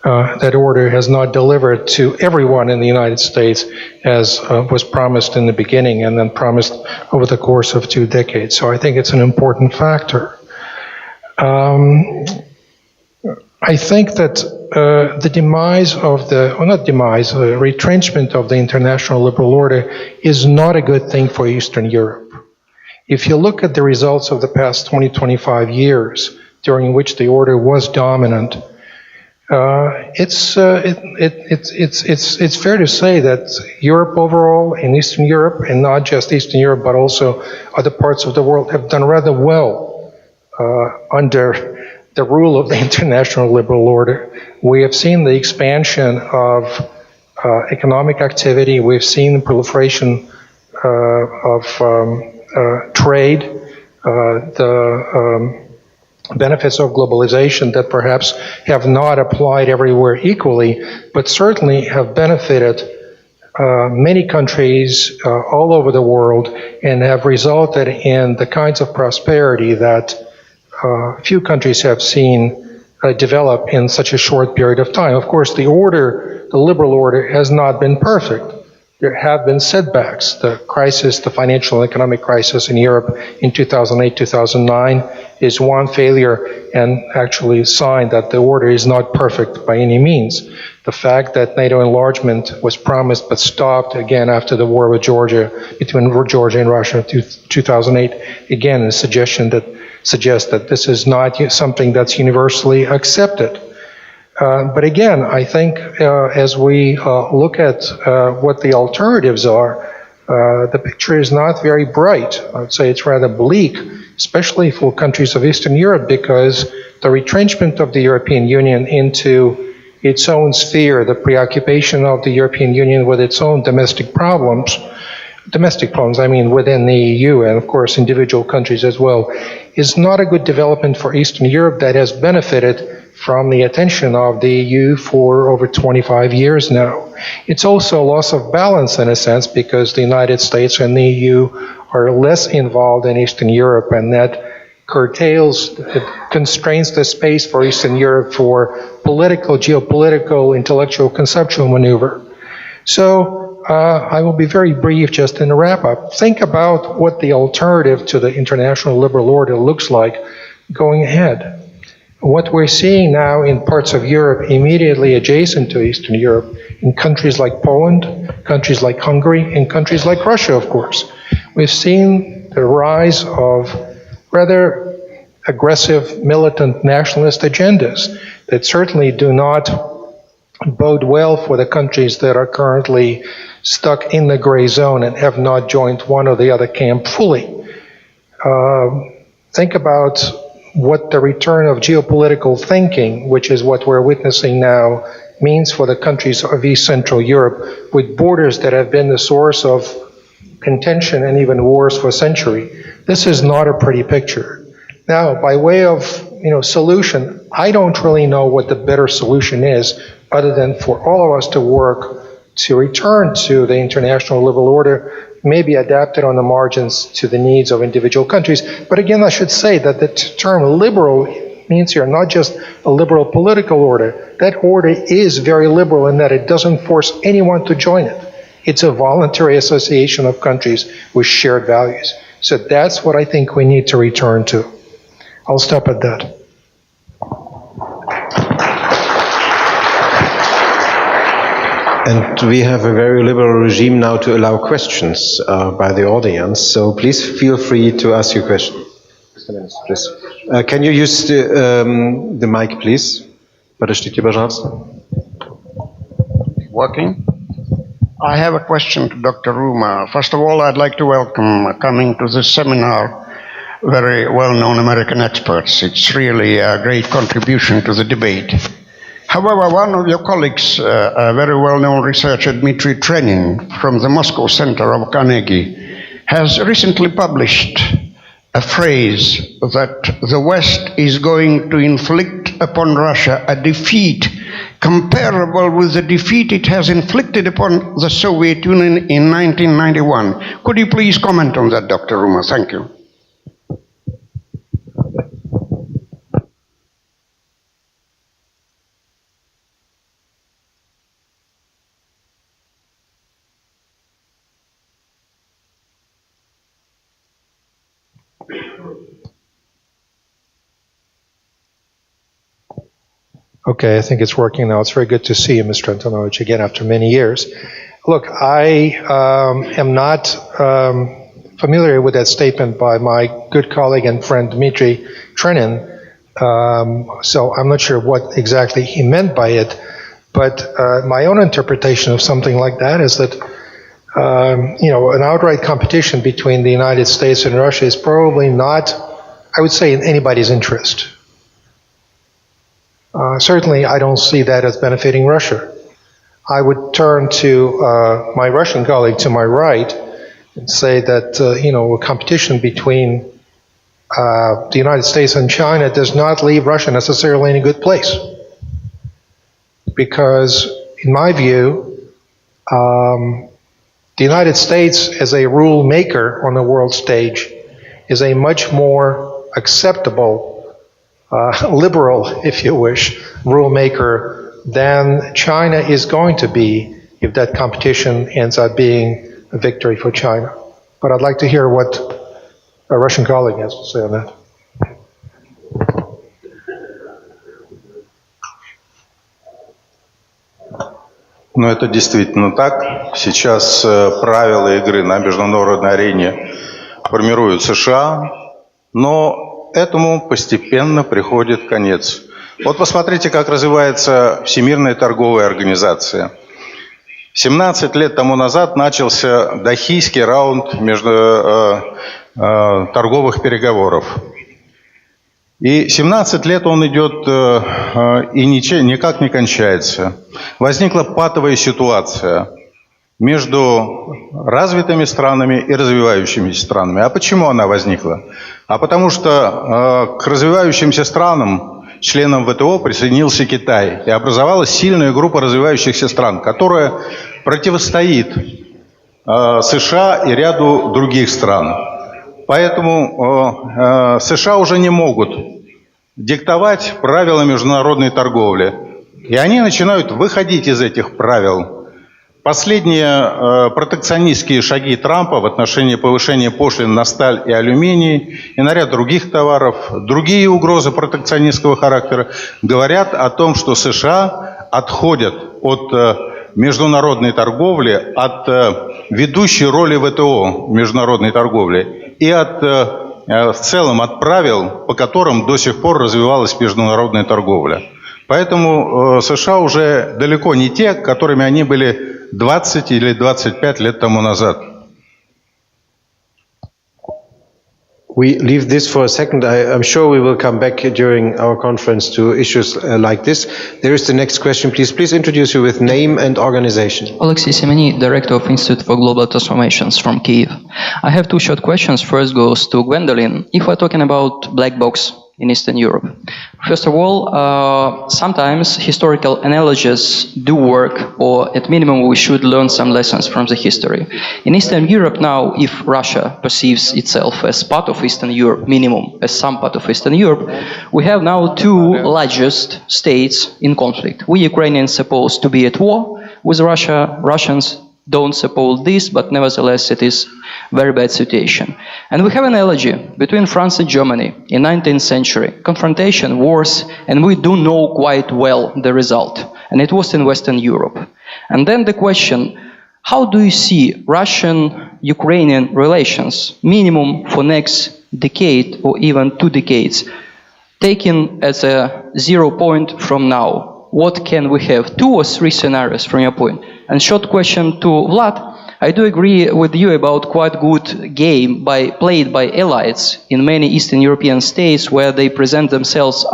that order has not delivered to everyone in the United States as was promised in the beginning and then promised over the course of 2 decades. So I think it's an important factor. I think that the demise of retrenchment of the international liberal order is not a good thing for Eastern Europe. If you look at the results of the past 20-25 years, during which the order was dominant, It's fair to say that Europe overall and Eastern Europe, and not just Eastern Europe, but also other parts of the world, have done rather well under the rule of the international liberal order. We have seen the expansion of economic activity. We've seen the proliferation of trade, the benefits of globalization that perhaps have not applied everywhere equally, but certainly have benefited many countries all over the world and have resulted in the kinds of prosperity that few countries have seen develop in such a short period of time. Of course, the liberal order has not been perfect. There have been setbacks. The crisis, the financial and economic crisis in Europe in 2008-2009 is one failure and actually a sign that the order is not perfect by any means. The fact that NATO enlargement was promised but stopped again after the war with Georgia, between Georgia and Russia in 2008, again a suggestion that suggests that this is not something that's universally accepted. But again, I think as we look at what the alternatives are, the picture is not very bright. I would say it's rather bleak, especially for countries of Eastern Europe, because the retrenchment of the European Union into its own sphere, the preoccupation of the European Union with its own domestic problems, I mean within the EU and of course individual countries as well, is not a good development for Eastern Europe that has benefited from the attention of the EU for over 25 years now. It's also a loss of balance in a sense because the United States and the EU are less involved in Eastern Europe, and that constrains the space for Eastern Europe for political, geopolitical, intellectual, conceptual maneuver. So I will be very brief just in a wrap-up. Think about what the alternative to the international liberal order looks like going ahead. What we're seeing now in parts of Europe immediately adjacent to Eastern Europe, in countries like Poland, countries like Hungary, and countries like Russia, of course, we've seen the rise of rather aggressive militant nationalist agendas that certainly do not bode well for the countries that are currently stuck in the gray zone and have not joined one or the other camp fully. Think about what the return of geopolitical thinking, which is what we're witnessing now, means for the countries of East Central Europe, with borders that have been the source of contention and even wars for a century. This is not a pretty picture. Now, by way of solution, I don't really know what the better solution is, other than for all of us to work to return to the international liberal order, maybe adapted on the margins to the needs of individual countries. But again, I should say that the term liberal means here not just a liberal political order. That order is very liberal in that it doesn't force anyone to join it. It's a voluntary association of countries with shared values. So that's what I think we need to return to. I'll stop at that. And we have a very liberal regime now to allow questions by the audience, so please feel free to ask your question. Mr. Minister, please. Can you use the mic, please? Подождите, пожалуйста. Working? I have a question to Dr. Ruma. First of all, I'd like to welcome coming to this seminar very well-known American experts. It's really a great contribution to the debate. However, one of your colleagues, a very well-known researcher, Dmitry Trenin, from the Moscow Center of Carnegie, has recently published a phrase that the West is going to inflict upon Russia a defeat comparable with the defeat it has inflicted upon the Soviet Union in 1991. Could you please comment on that, Dr. Ruma? Thank you. Okay, I think it's working now. It's very good to see you, Mr. Antonovich, again after many years. Look, I am not familiar with that statement by my good colleague and friend Dmitry Trenin. So I'm not sure what exactly he meant by it, but my own interpretation of something like that is that an outright competition between the United States and Russia is probably not, I would say, in anybody's interest. Certainly, I don't see that as benefiting Russia. I would turn to my Russian colleague to my right and say that, a competition between the United States and China does not leave Russia necessarily in a good place. Because, in my view, the United States as a rule maker on the world stage is a much more acceptable, liberal, if you wish, rule maker than China is going to be if that competition ends up being a victory for China. But I'd like to hear what a Russian colleague has to say on that. Ну, это действительно так. Сейчас правила игры на международной арене формируют США, но этому постепенно приходит конец. Вот посмотрите, как развивается Всемирная торговая организация. 17 лет тому назад начался Дахийский раунд торговых переговоров. И 17 лет он идет и никак не кончается. Возникла патовая ситуация между развитыми странами и развивающимися странами. А почему она возникла? А потому что к развивающимся странам, членам ВТО, присоединился Китай. И образовалась сильная группа развивающихся стран, которая противостоит США и ряду других стран. Поэтому США уже не могут диктовать правила международной торговли. И они начинают выходить из этих правил. Последние протекционистские шаги Трампа в отношении повышения пошлин на сталь и алюминий и на ряд других товаров, другие угрозы протекционистского характера говорят о том, что США отходят от международной торговли, от ведущей роли ВТО в международной торговле и в целом от правил, по которым до сих пор развивалась международная торговля. Поэтому США уже далеко не те, которыми они были 20 или 25 лет тому назад. We leave this for a second. I'm sure we will come back during our conference to issues like this. There is the next question. Please introduce you with name and organization. Alexei Semeny, Director of Institute for Global Transformations from Kyiv. I have two short questions. First goes to Gwendolyn. If we're talking about black box in Eastern Europe, first of all, sometimes historical analogies do work, or at minimum we should learn some lessons from the history. In Eastern Europe now, if Russia perceives itself as part of Eastern Europe, minimum as some part of Eastern Europe, we have now two largest states in conflict. We Ukrainians supposed to be at war with Russia, Russians don't suppose this, but nevertheless it is very bad situation. And we have an analogy between France and Germany in 19th century, confrontation, wars, and we do know quite well the result. And it was in Western Europe. And then the question, how do you see Russian-Ukrainian relations, minimum for next decade or even 2 decades, taken as a 0 point from now? What can we have? 2 or 3 scenarios from your point? And short question to Vlad. I do agree with you about quite good game played by elites in many Eastern European states where they present themselves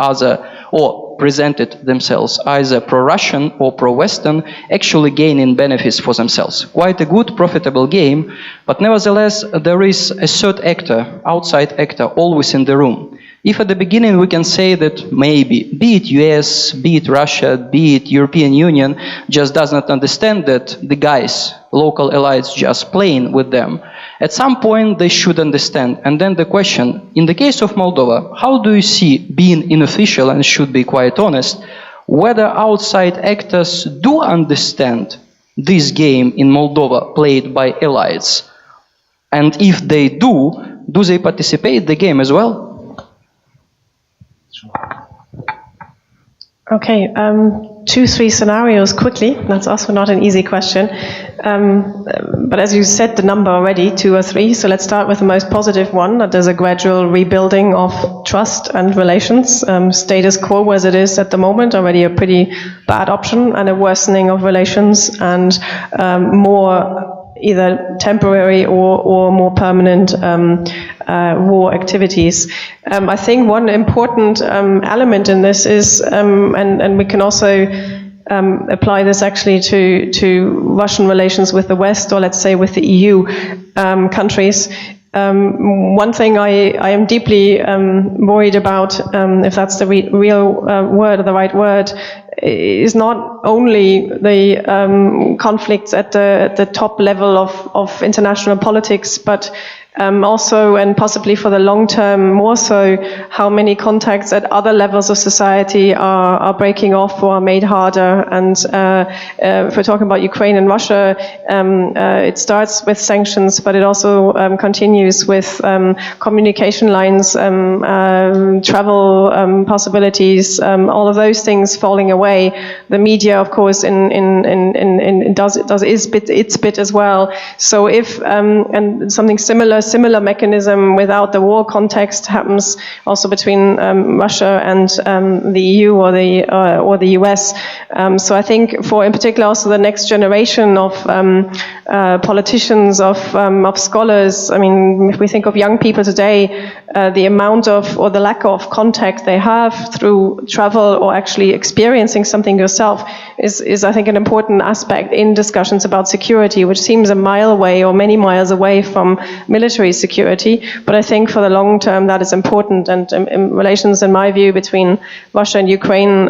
presented themselves either pro-Russian or pro-Western, actually gaining benefits for themselves. Quite a good, profitable game, but nevertheless there is a third actor, outside actor, always in the room. If at the beginning we can say that maybe, be it US, be it Russia, be it European Union, just does not understand that the guys, local elites, just playing with them, at some point they should understand. And then the question, in the case of Moldova, how do you see, being unofficial and should be quite honest, whether outside actors do understand this game in Moldova played by elites? And if they do they participate in the game as well? Okay, 2-3 scenarios quickly. That's also not an easy question. But as you said the number already, 2 or 3, so let's start with the most positive one, that there's a gradual rebuilding of trust and relations. Status quo as it is at the moment, already a pretty bad option, and a worsening of relations and more either temporary or more permanent war activities. I think one important element in this is, and we can also apply this actually to Russian relations with the West, or let's say with the EU countries. One thing I am deeply worried about, if that's the real word or the right word, is not only the conflicts at the top level of international politics, but also, and possibly for the long term more so, how many contacts at other levels of society are breaking off or are made harder. And if we're talking about Ukraine and Russia, it starts with sanctions, but it also continues with communication lines, travel possibilities, all of those things falling away. The media, of course, does its bit as well. So if and something similar mechanism without the war context happens also between Russia and the EU or the US. So I think for in particular also the next generation of politicians, of scholars. I mean, if we think of young people today, the amount of or the lack of contact they have through travel or actually experiencing something yourself is I think an important aspect in discussions about security, which seems a mile away or many miles away from military security. But I think for the long term that is important, and relations, in my view, between Russia and Ukraine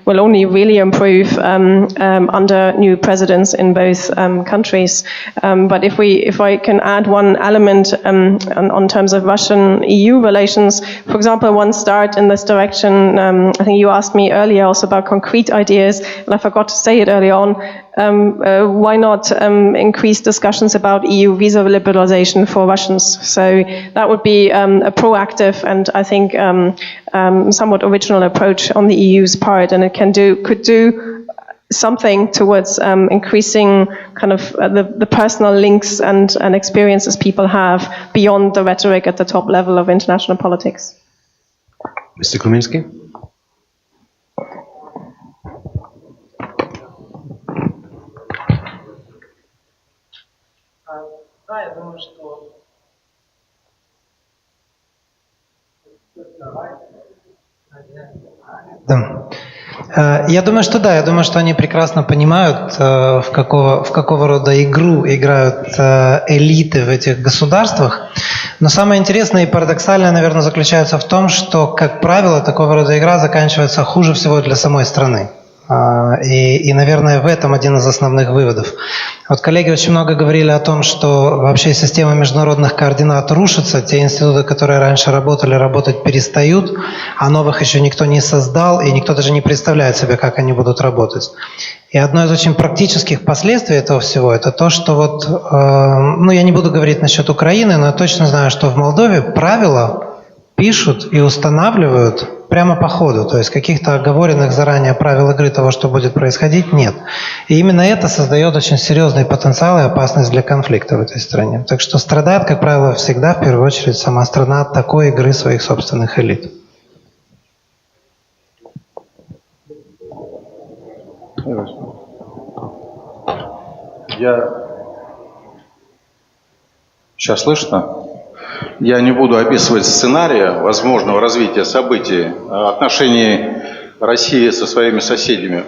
will only really improve under new presidents in both countries. But if I can add one element on terms of Russian-EU relations, for example, one start in this direction, I think you asked me earlier also about concrete ideas, and I forgot to say it earlier on. Why not increase discussions about EU visa liberalization for Russians? So that would be a proactive and I think somewhat original approach on the EU's part, and it could do something towards increasing kind of the personal links and experiences people have beyond the rhetoric at the top level of international politics. Mr. Kruminski? Да, я думаю, что я думаю, что они прекрасно понимают, в какого рода игру играют элиты в этих государствах. Но самое интересное и парадоксальное, наверное, заключается в том, что, как правило, такого рода игра заканчивается хуже всего для самой страны. И, наверное, в этом один из основных выводов. Вот коллеги очень много говорили о том, что вообще система международных координат рушится, те институты, которые раньше работали, работать перестают, а новых еще никто не создал, и никто даже не представляет себе, как они будут работать. И одно из очень практических последствий этого всего, это то, что вот, я не буду говорить насчет Украины, но я точно знаю, что в Молдове правила пишут и устанавливают прямо по ходу, то есть каких-то оговоренных заранее правил игры того, что будет происходить, нет. И именно это создает очень серьезный потенциал и опасность для конфликта в этой стране. Так что страдает, как правило, всегда в первую очередь сама страна от такой игры своих собственных элит. Сейчас слышно? Я не буду описывать сценария возможного развития событий отношений России со своими соседями,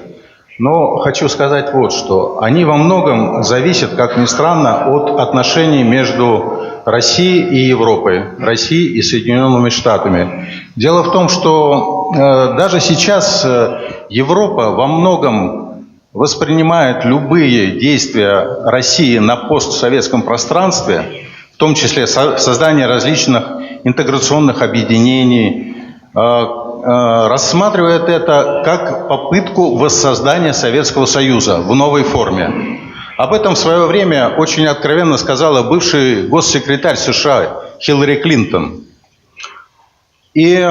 но хочу сказать вот что. Они во многом зависят, как ни странно, от отношений между Россией и Европой, Россией и Соединенными Штатами. Дело в том, что даже сейчас Европа во многом воспринимает любые действия России на постсоветском пространстве, в том числе создание различных интеграционных объединений, рассматривает это как попытку воссоздания Советского Союза в новой форме. Об этом в свое время очень откровенно сказала бывший госсекретарь США Хиллари Клинтон. И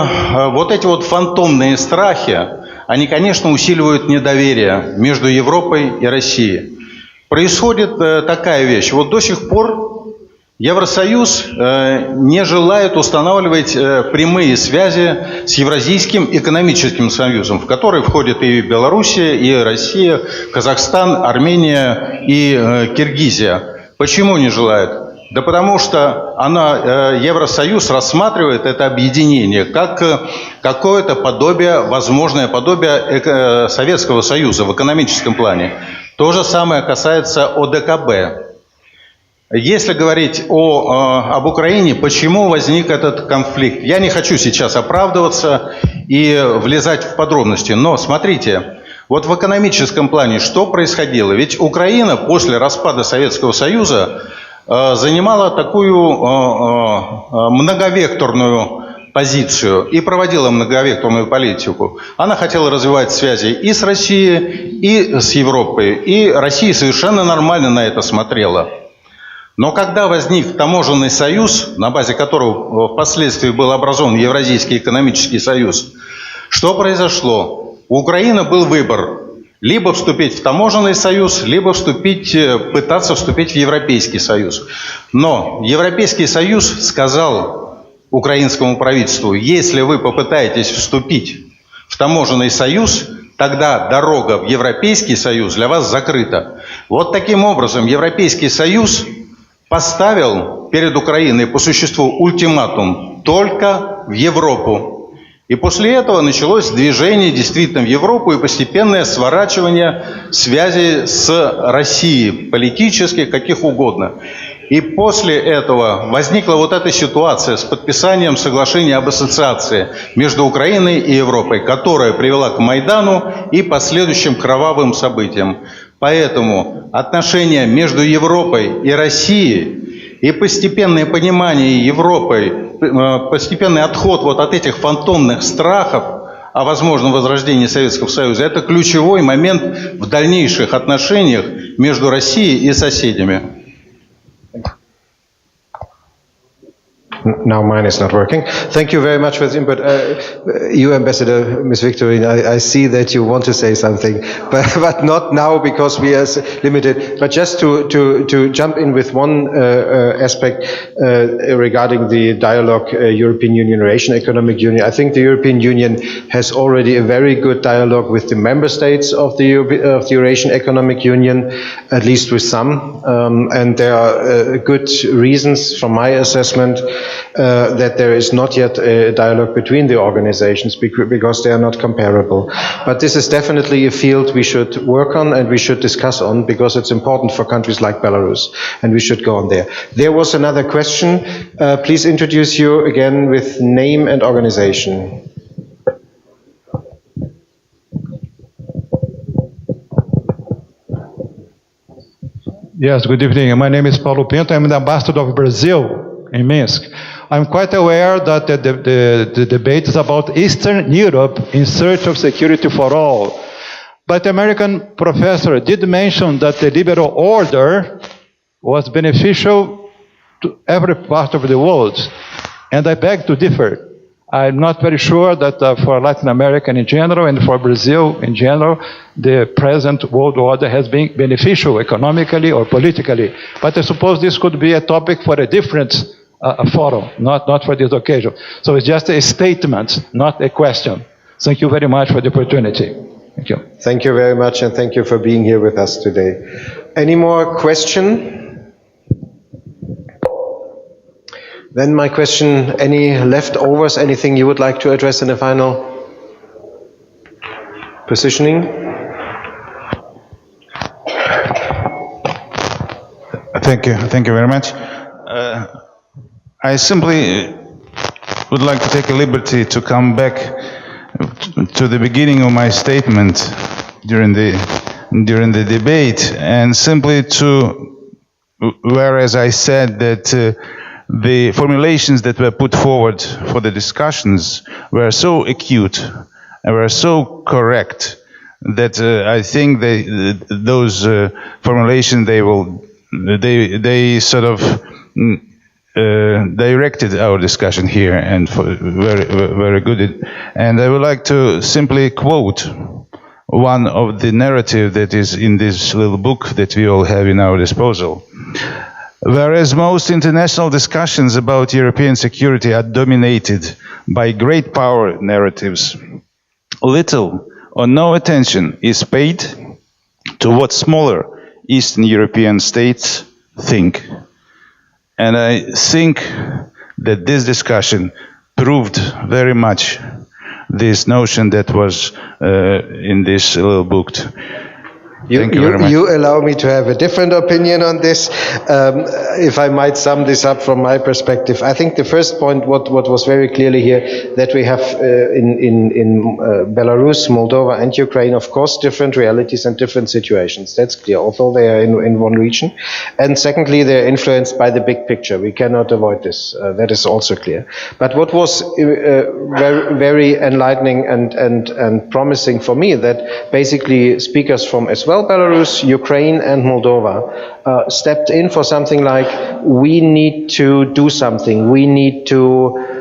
вот эти вот фантомные страхи, они, конечно, усиливают недоверие между Европой и Россией. Происходит такая вещь. Вот до сих пор Евросоюз не желает устанавливать прямые связи с Евразийским экономическим союзом, в который входят и Белоруссия, и Россия, Казахстан, Армения и Киргизия. Почему не желает? Да потому что Евросоюз рассматривает это объединение как какое-то подобие, возможное подобие Советского Союза в экономическом плане. То же самое касается ОДКБ. Если говорить об Украине, почему возник этот конфликт? Я не хочу сейчас оправдываться и влезать в подробности, но смотрите, вот в экономическом плане что происходило? Ведь Украина после распада Советского Союза занимала такую многовекторную позицию и проводила многовекторную политику. Она хотела развивать связи и с Россией, и с Европой, и Россия совершенно нормально на это смотрела. Но когда возник таможенный союз, на базе которого впоследствии был образован Евразийский экономический союз, что произошло? У Украины был выбор: либо вступить в таможенный союз, либо пытаться вступить в Европейский союз. Но Европейский союз сказал украинскому правительству: если вы попытаетесь вступить в таможенный союз, тогда дорога в Европейский союз для вас закрыта. Вот таким образом Европейский союз поставил перед Украиной по существу ультиматум: только в Европу. И после этого началось движение действительно в Европу и постепенное сворачивание связей с Россией, политических, каких угодно. И после этого возникла вот эта ситуация с подписанием соглашения об ассоциации между Украиной и Европой, которая привела к Майдану и последующим кровавым событиям. Поэтому отношения между Европой и Россией и постепенное понимание Европой, постепенный отход вот от этих фантомных страхов о возможном возрождении Советского Союза — это ключевой момент в дальнейших отношениях между Россией и соседями. Now mine is not working. Thank you very much for this input. You, Ambassador, Ms. Victorine, I see that you want to say something, but not now because we are limited. But just to jump in with one aspect regarding the dialogue, European Union, Eurasian Economic Union. I think the European Union has already a very good dialogue with the member states of the Eurasian Economic Union, at least with some. And there are good reasons, from my assessment, that there is not yet a dialogue between the organizations because they are not comparable. But this is definitely a field we should work on and we should discuss on because it's important for countries like Belarus and we should go on there. There was another question. Please introduce you again with name and organization. Yes, good evening. My name is Paulo Pinto. I'm the ambassador of Brazil in Minsk. I'm quite aware that the debate is about Eastern Europe in search of security for all. But the American professor did mention that the liberal order was beneficial to every part of the world. And I beg to differ. I'm not very sure that for Latin America in general and for Brazil in general, the present world order has been beneficial economically or politically. But I suppose this could be a topic for a different forum, not for this occasion. So it's just a statement, not a question. Thank you very much for the opportunity. Thank you. Thank you very much, and thank you for being here with us today. Any more question? Then my question, any leftovers, anything you would like to address in the final positioning? Thank you very much. I simply would like to take a liberty to come back to the beginning of my statement during the debate, and simply to, whereas I said that the formulations that were put forward for the discussions were so acute and were so correct that I think those formulations they sort of directed our discussion here, and very good. And I would like to simply quote one of the narrative that is in this little book that we all have in our disposal. Whereas most international discussions about European security are dominated by great power narratives, little or no attention is paid to what smaller Eastern European states think. And I think that this discussion proved very much this notion that was in this little book. Thank you very much. You allow me to have a different opinion on this. If I might sum this up from my perspective, I think the first point, what was very clearly here, that we have in Belarus, Moldova and Ukraine, of course, different realities and different situations. That's clear, although they are in one region. And secondly, they're influenced by the big picture. We cannot avoid this. That is also clear. But what was very enlightening and promising for me, that basically speakers from as well Belarus, Ukraine and Moldova stepped in for something like, we need to do something, we need to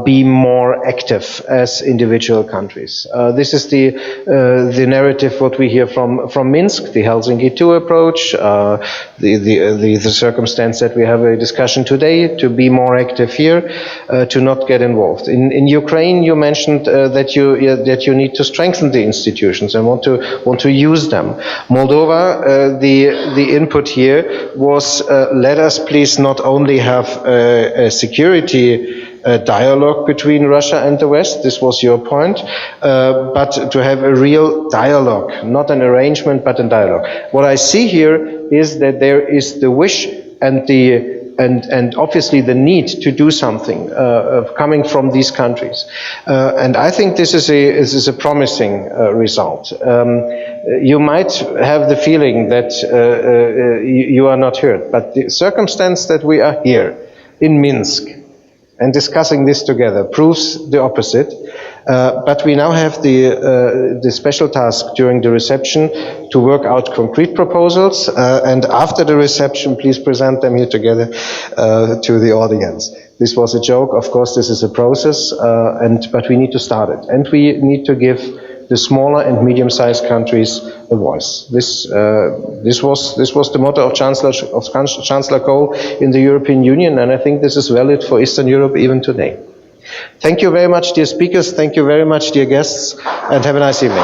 be more active as individual countries. This is the narrative what we hear from Minsk, the Helsinki II approach, the circumstance that we have a discussion today, to be more active here, to not get involved. In Ukraine, you mentioned that you need to strengthen the institutions and want to use them. Moldova, the input here was, let us please not only have a security dialogue between Russia and the West, this was your point, but to have a real dialogue, not an arrangement, but a dialogue. What I see here is that there is the wish and obviously the need to do something coming from these countries. And I think this is a promising result. You might have the feeling that you are not heard, but the circumstance that we are here in Minsk and discussing this together proves the opposite. But we now have the special task during the reception to work out concrete proposals, and after the reception, please present them here together to the audience. This was a joke. Of course, this is a process, but we need to start it, and we need to give the smaller and medium-sized countries a voice. This was the motto of Chancellor Kohl in the European Union, and I think this is valid for Eastern Europe even today. Thank you very much, dear speakers. Thank you very much, dear guests, and have a nice evening.